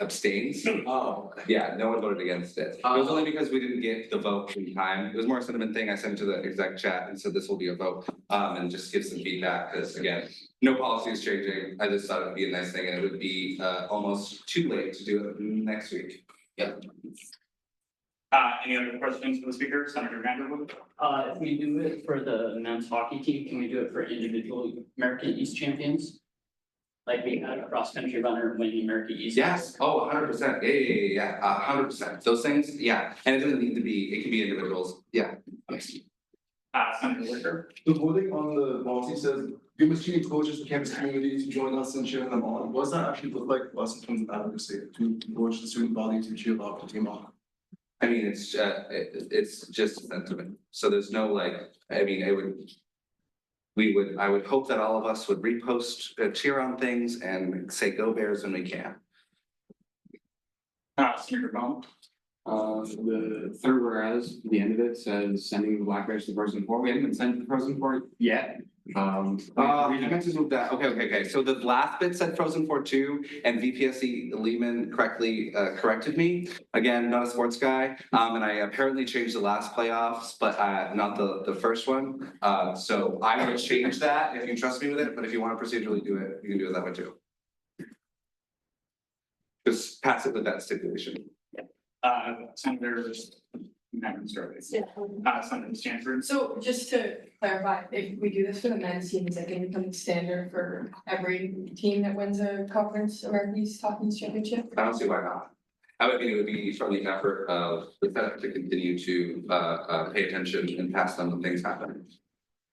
abstains. Oh. Yeah, no one voted against it. It was only because we didn't get the vote in time. It was more a sentiment thing. I sent it to the exec chat and said this will be a vote. And just give some feedback, because again, no policy is changing. I just thought it would be a nice thing, and it would be almost too late to do it next week. Yeah. Any other questions for the speaker, Senator Vanderwood? If we do it for the men's hockey team, can we do it for individual American East champions? Like we had a cross-country runner win the American East. Yes, 100%, yeah, 100%, those things, yeah, and it doesn't need to be, it can be individuals, yeah. Senator Wicker? The voting on the policy says, UMSG encourages the campus community to join us in cheering them on. What does that actually look like for us in terms of advocacy, to encourage the student body to cheer up the team on? I mean, it's just a sentiment, so there's no like, I mean, I would hope that all of us would repost, cheer on things and say go Bears when we can. Senator Bone? The third whereas, the end of it says sending the Black Bears to Frozen Four. We haven't been sent to Frozen Four yet. I meant to move that. Okay. So the last bit said Frozen Four too, and VPSC Lehman correctly corrected me. Again, not a sports guy, and I apparently changed the last playoffs, but not the first one. So I'm gonna change that if you trust me with it. But if you want to procedurally do it, you can do it that way too. Just pass it with that stipulation. Senator Senator Stanford? So just to clarify, if we do this for the men's team, is that gonna become standard for every team that wins a conference American East Hockey Championship? I don't see why not. I would think it would be from the effort of the Senate to continue to pay attention and pass on when things happen.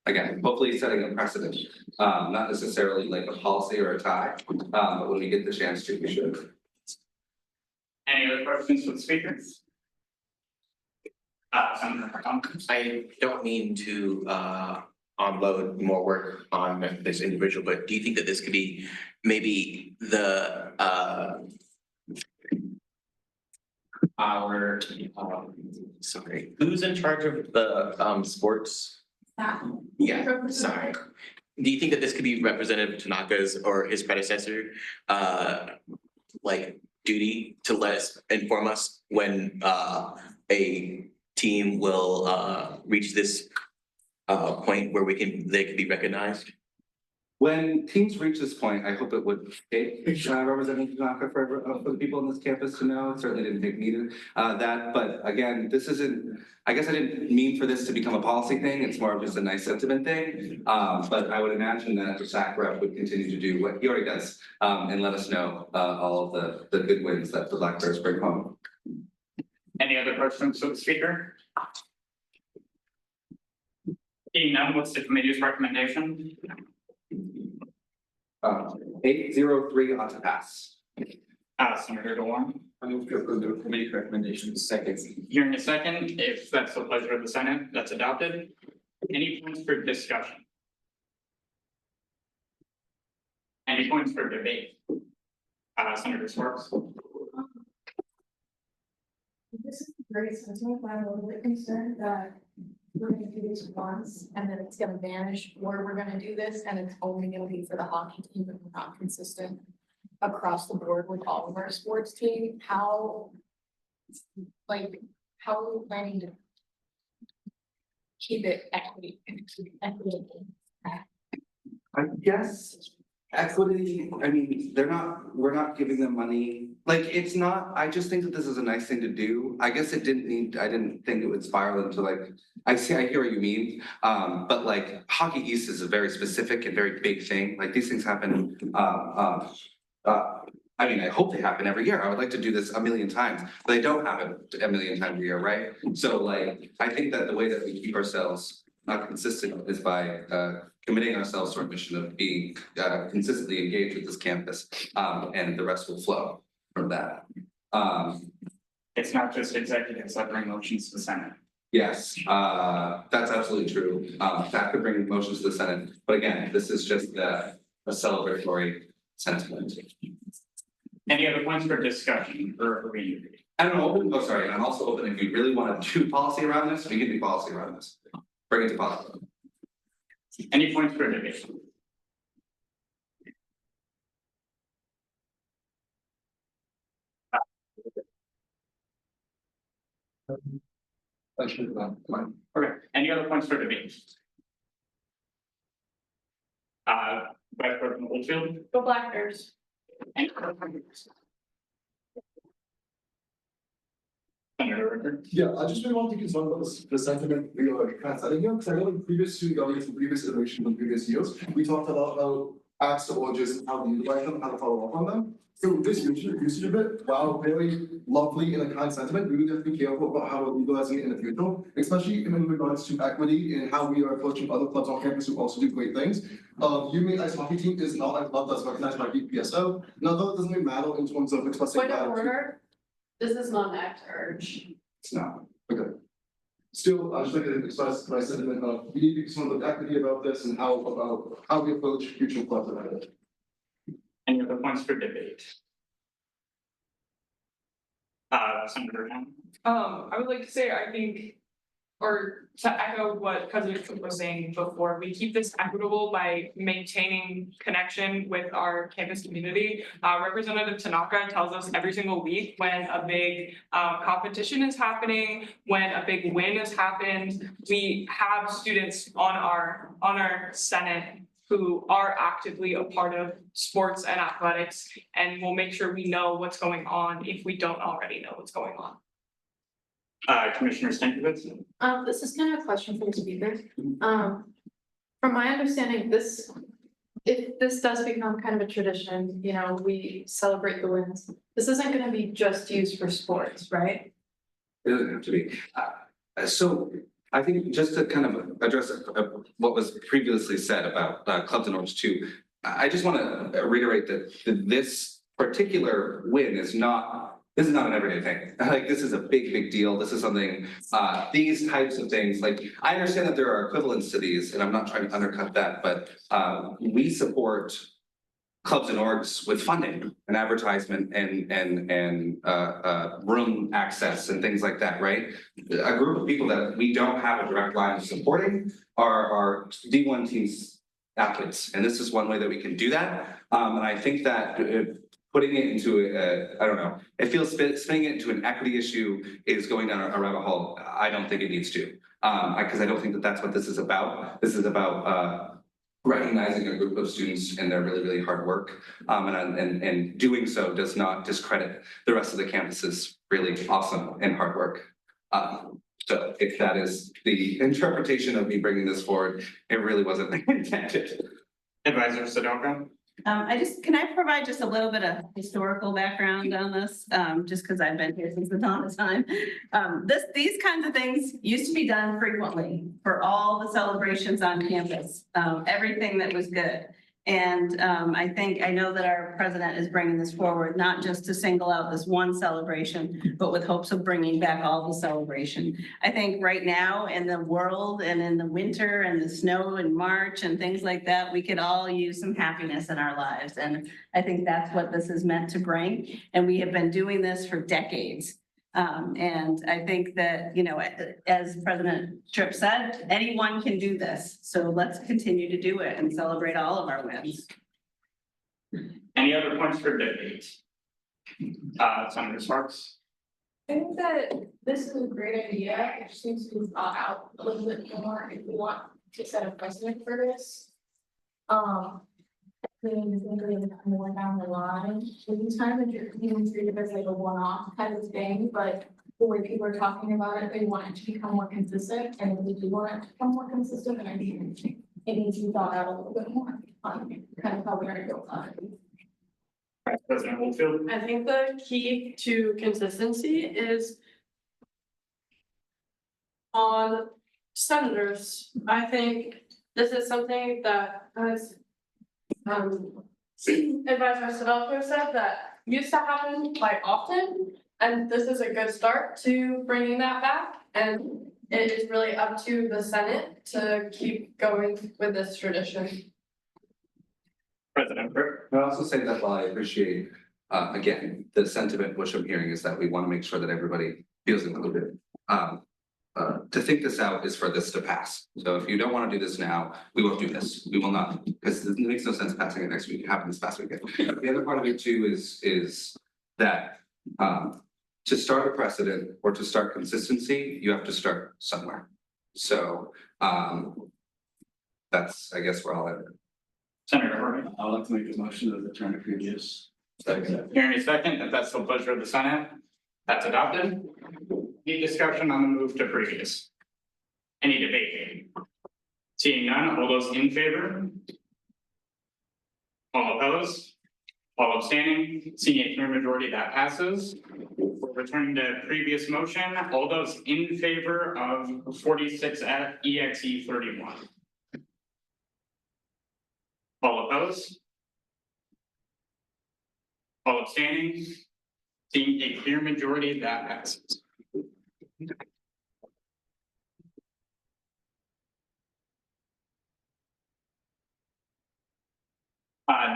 Again, hopefully setting a precedent, not necessarily like a policy or a tie, but when we get the chance to, we should. Any other questions for the speakers? Senator McCollum. I don't mean to unload more work on this individual, but do you think that this could be maybe the our sorry, who's in charge of the sports? Yeah, sorry. Do you think that this could be Representative Tanaka's or his predecessor like duty to let us inform us when a team will reach this point where they can be recognized? When teams reach this point, I hope it would take Representative Tanaka for the people on this campus to know. It certainly didn't take me to that, but again, this isn't, I guess I didn't mean for this to become a policy thing. It's more of just a nice sentiment thing. But I would imagine that the SAC rep would continue to do what he already does and let us know all of the good wins that the Black Bears bring home. Any other questions for the speaker? Seeing none, what's the committee's recommendation? 803 ought to pass. Senator DeWarn. I move to approve the committee recommendations. Second. Hearing a second, if that's the pleasure of the Senate, that's adopted. Any points for discussion? Any points for debate? Senator Sparks. This is very sensitive, but I'm a little bit concerned that we're gonna do this once and then it's gonna vanish, or we're gonna do this and it's only gonna be for the hockey team, but we're not consistent across the board with all of our sports team. How are we planning to keep it equitable? I guess equity, I mean, we're not giving them money. Like, it's not, I just think that this is a nice thing to do. I guess I didn't think it would spiral into like, I hear what you mean. But like Hockey East is a very specific and very big thing. Like these things happen, I mean, I hope they happen every year. I would like to do this a million times, but they don't happen a million times a year, right? So like, I think that the way that we keep ourselves consistent is by committing ourselves to our mission of being consistently engaged with this campus, and the rest will flow from that. It's not just executives that bring motions to the Senate. Yes, that's absolutely true. That could bring motions to the Senate, but again, this is just a celebratory sentiment. Any other points for discussion or reading? I'm also open if you really want to do policy around this, we can do policy around this. Bring it to policy. Any points for debate? Okay, any other points for debate? Vice President Litchfield? Go Black Bears. Senator Ricker? Yeah, I just really want to concern about the sentiment we are setting here, because I know in previous student governments and previous iterations in previous years, we talked a lot about acts to origins and how to utilize them, how to follow up on them. So this usage of it, while very lovely in a kind sentiment, we really have to be careful about how we're utilizing it in the future, especially in regards to equity and how we are approaching other clubs on campus who also do great things. UMSG ice hockey team is not a club that's recognized by BPSO. Now, though it doesn't really matter in terms of expressing. Point of order, this is not an act to urge. It's not, okay. Still, I just like to express my sentiment of, we need to be some of the equity about this and how we approach future clubs about it. Any other points for debate? Senator Ham? I would like to say, I think, or to echo what President Cook was saying before, we keep this equitable by maintaining connection with our campus community. Representative Tanaka tells us every single week when a big competition is happening, when a big win has happened. We have students on our Senate who are actively a part of sports and athletics, and we'll make sure we know what's going on if we don't already know what's going on. Commissioner Stankovitz? This is kind of a question for the speaker. From my understanding, if this does become kind of a tradition, you know, we celebrate the wins. This isn't gonna be just used for sports, right? It doesn't have to be. So I think just to kind of address what was previously said about clubs in Orange 2, I just want to reiterate that this particular win is not This is not an everyday thing. Like, this is a big deal. This is something, these types of things, like, I understand that there are equivalents to these, and I'm not trying to undercut that, but we support clubs and orgs with funding and advertisement and room access and things like that, right? A group of people that we don't have a direct line of supporting are D1 teams athletes, and this is one way that we can do that. And I think that putting it into I don't know, it feels spinning it into an equity issue is going down a rabbit hole. I don't think it needs to, because I don't think that that's what this is about. This is about recognizing a group of students and their really hard work, and doing so does not discredit the rest of the campus's really awesome and hard work. So if that is the interpretation of me bringing this forward, it really wasn't intended. Advisor Sadoko? Can I provide just a little bit of historical background on this? Just because I've been here since the dawn of time. These kinds of things used to be done frequently for all the celebrations on campus, everything that was good. And I know that our president is bringing this forward, not just to single out this one celebration, but with hopes of bringing back all the celebration. I think right now in the world and in the winter and the snow in March and things like that, we could all use some happiness in our lives. And I think that's what this is meant to bring. And we have been doing this for decades. And I think that, you know, as President Tripp said, anyone can do this. So let's continue to do it and celebrate all of our wins. Any other points for debate? Senator Sparks? I think that this is a great idea. It just needs to be thought out a little bit more if we want to set a precedent for this. More down the line, these times that you're even treated as like a one-off kind of thing, but the way people are talking about it, they want it to become more consistent, and if we do want it to become more consistent, then I think it needs to be thought out a little bit more on kind of how we're gonna go about it. President Holyfield? I think the key to consistency is on senators. I think this is something that has Advisor Sadako said that used to happen quite often, and this is a good start to bringing that back. And it is really up to the Senate to keep going with this tradition. President Burke? I also say that while I appreciate, again, the sentiment which I'm hearing is that we want to make sure that everybody feels included. To think this out is for this to pass. So if you don't want to do this now, we won't do this. We will not, because it makes no sense passing it next week. It happened this past weekend. The other part of it too is that to start a precedent or to start consistency, you have to start somewhere. So that's, I guess, where I'll end it. Senator Harvey? I would like to make a motion to return to previous. Hearing a second, if that's the pleasure of the Senate, that's adopted. Any discussion on the move to previous? Any debate? Seeing none, all those in favor? All opposed? All abstaining? Seeing a clear majority, that passes. We're returning to previous motion. All those in favor of 46 at EXE 31? All opposed? All abstaining? Seeing a clear majority, that passes.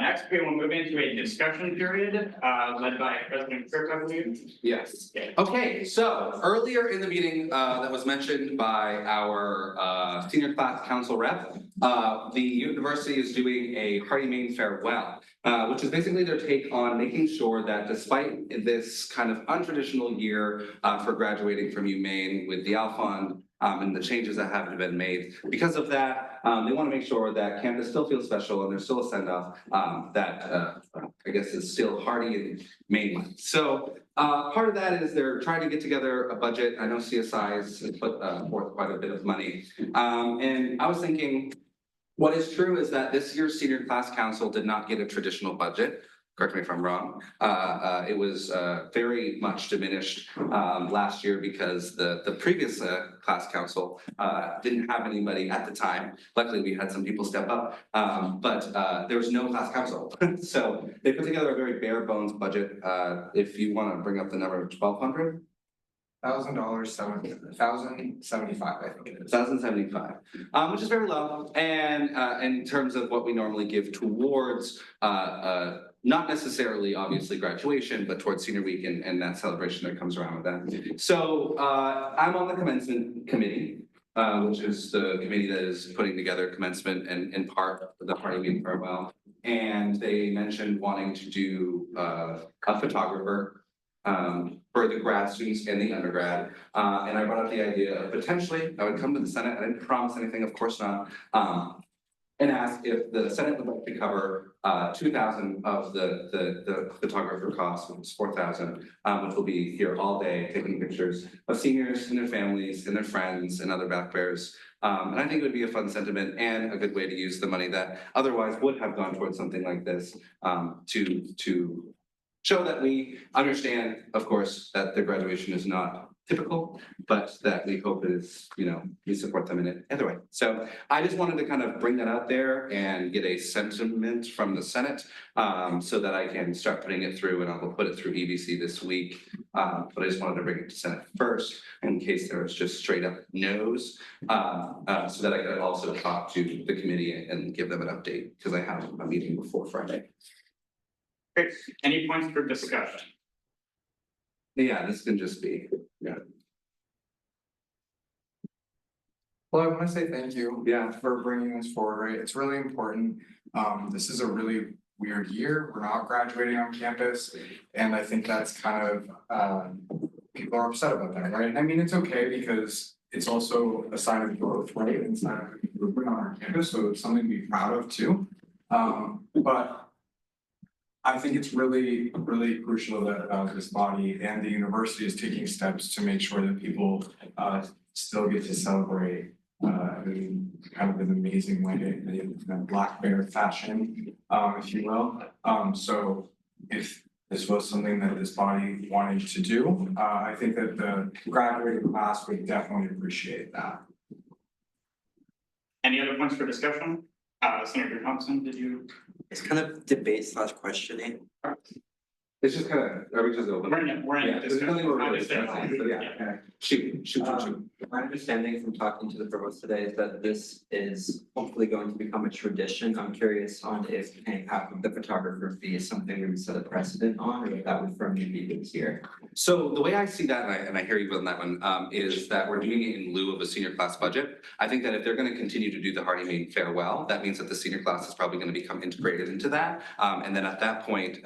Next, we will move into a discussion period, led by President Tripp, I believe. Yes. Okay, so earlier in the meeting, that was mentioned by our senior class council rep, the university is doing a Hearty Maine Farewell, which is basically their take on making sure that despite this kind of untraditional year for graduating from UMaine with the Alfond and the changes that haven't been made. Because of that, they want to make sure that campus still feels special and there's still a send-off that I guess is still hearty and Maine. So part of that is they're trying to get together a budget. I know CSI has put forth quite a bit of money. And I was thinking, what is true is that this year's senior class council did not get a traditional budget. correct me if I'm wrong. It was very much diminished last year because the previous class council didn't have anybody at the time. Luckily, we had some people step up, but there was no class council. So they put together a very bare bones budget. If you want to bring up the number of $1,200. $1,075, I think it is. $1,075, which is very low. And in terms of what we normally give towards not necessarily obviously graduation, but towards senior week and that celebration that comes around with that. So I'm on the commencement committee, which is the committee that is putting together commencement and in part the party meeting farewell. And they mentioned wanting to do a photographer for the grad students and the undergrad. And I brought up the idea of potentially, I would come to the Senate, I didn't promise anything, of course not. And ask if the Senate would like to cover $2,000 of the photographer cost, which is $4,000, which will be here all day taking pictures of seniors and their families and their friends and other back bearers. And I think it would be a fun sentiment and a good way to use the money that otherwise would have gone towards something like this to show that we understand, of course, that their graduation is not typical, but that we hope is, we support them in it either way. So I just wanted to kind of bring that out there and get a sentiment from the Senate so that I can start putting it through, and I will put it through EBC this week. But I just wanted to bring it to Senate first in case there was just straight up no's, so that I could also talk to the committee and give them an update because I have a meeting before Friday. Great, any points for discussion? Yeah, this can just be, Well, I want to say thank you. For bringing this forward, right? It's really important. This is a really weird year. We're not graduating on campus. And I think that's kind of, people are upset about that, right? I mean, it's okay because it's also a sign of growth, right? And sign of improvement on our campus. So it's something to be proud of too. But I think it's really, really crucial that this body and the university is taking steps to make sure that people still get to celebrate in kind of an amazing way in a Black Bear fashion, if you will. So if this was something that this body wanted to do, I think that the graduating class would definitely appreciate that. Any other points for discussion? Senator Thompson, did you? It's kind of debate / questioning. It's just kind of, are we just open? We're in There's nothing we're really discussing, but shoot. My understanding from talking to the provost today is that this is hopefully going to become a tradition. I'm curious on if paying half of the photographer fee is something we would set a precedent on, or if that would firmly be this year. So the way I see that, and I hear you on that one, is that we're doing it in lieu of a senior class budget. I think that if they're going to continue to do the Hardy Maine farewell, that means that the senior class is probably going to become integrated into that. And then at that point,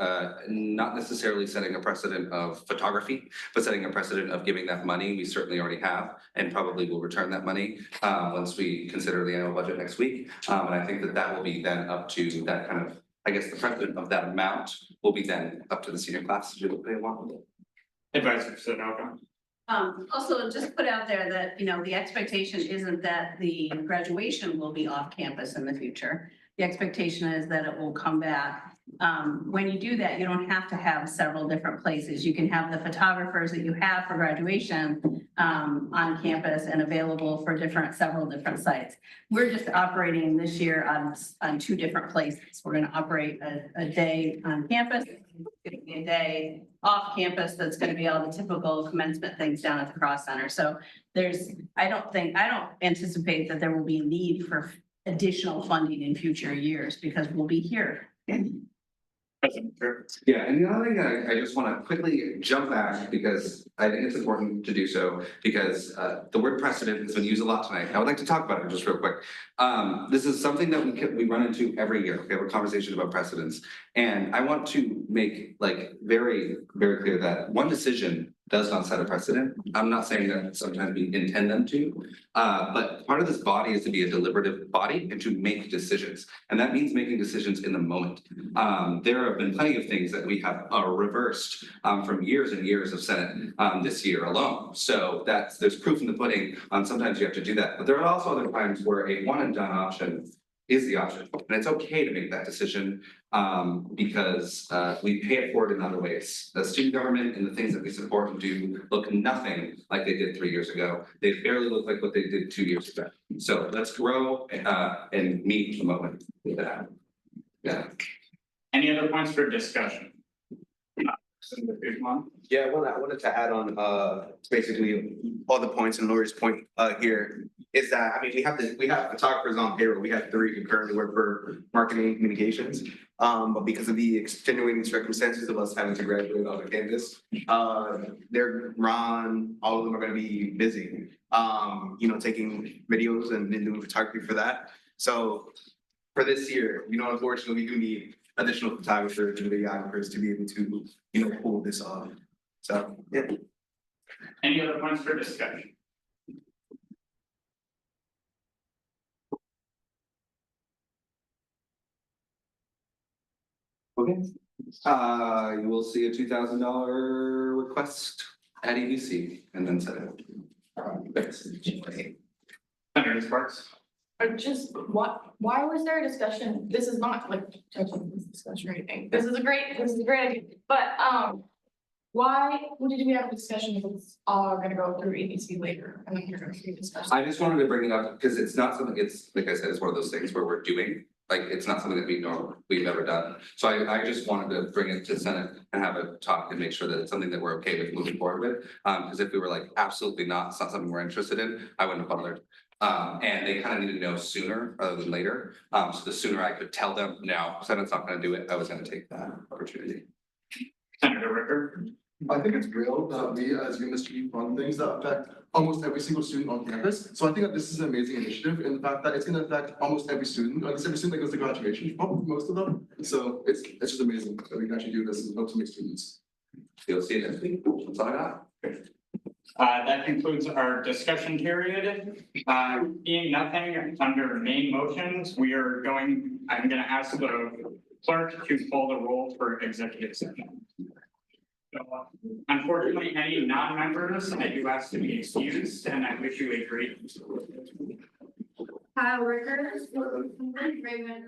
not necessarily setting a precedent of photography, but setting a precedent of giving that money. We certainly already have, and probably will return that money once we consider the annual budget next week. And I think that that will be then up to that kind of, I guess the precedent of that amount will be then up to the senior class to do what they want with it. Advisor Sunoco. Also, just put out there that, the expectation isn't that the graduation will be off campus in the future. The expectation is that it will come back. When you do that, you don't have to have several different places. You can have the photographers that you have for graduation on campus and available for several different sites. We're just operating this year on 2 different places. We're going to operate a day on campus, a day off campus that's going to be all the typical commencement things down at the Cross Center. So I don't anticipate that there will be a need for additional funding in future years because we'll be here. Yeah, and the other thing I just want to quickly jump back because I think it's important to do so because the word precedent has been used a lot tonight. I would like to talk about it just real quick. This is something that we run into every year. We have a conversation about precedents, and I want to make very, very clear that one decision does not set a precedent. I'm not saying that sometimes we intend them to, but part of this body is to be a deliberative body and to make decisions. And that means making decisions in the moment. There have been plenty of things that we have reversed from years and years of Senate this year alone. So there's proof in the pudding. Sometimes you have to do that. But there are also other times where a one and done option is the option. And it's okay to make that decision, because, we pay it forward in other ways. The student government and the things that we support and do look nothing like they did 3 years ago. They barely look like what they did 2 years ago. So let's grow, and meet the moment with that. Yeah. Any other points for discussion? Yeah, I wanted to add on, basically all the points and Lori's point, here is that, I mean, we have photographers on payroll. We have 3 who currently work for marketing and communications. But because of the extenuating circumstances of us having to graduate on the campus, Ron, all of them are gonna be busy, taking videos and doing photography for that. So for this year, unfortunately, we do need additional photographers and videographers to be able to, pull this off. So, yeah. Any other points for discussion? Okay. You will see a $2,000 request at EDC and then set it. Senator Sparks? Why was there a discussion? This is not like touching this discussion or anything. This is a great idea, but, why did we have a discussion if it's all gonna go through EDC later and then you're gonna be discussing? I just wanted to bring it up because it's not something, it's, like I said, it's one of those things where we're doing, like, it's not something that we've never done. So I just wanted to bring it to the Senate and have a talk and make sure that it's something that we're okay with moving forward with. Because if we were like, absolutely not, it's not something we're interested in, I wouldn't have bothered. And they kind of need to know sooner rather than later. So the sooner I could tell them, no, Senate's not gonna do it, I was gonna take that opportunity. Senator Ricker? I think it's real that we as UMSG fund things that affect almost every single student on campus. So I think that this is an amazing initiative in the fact that it's gonna affect almost every student, like every student that goes to graduation, probably most of them. So it's just amazing that we can actually do this and help so many students. You'll see it next week. That's all I got. That concludes our discussion period. Being nothing under main motions, I'm gonna ask the clerk to call the roll for executive session. So, unfortunately, any non-members, I do ask to be excused, and I wish you a great. Kyle Rickers, Raymond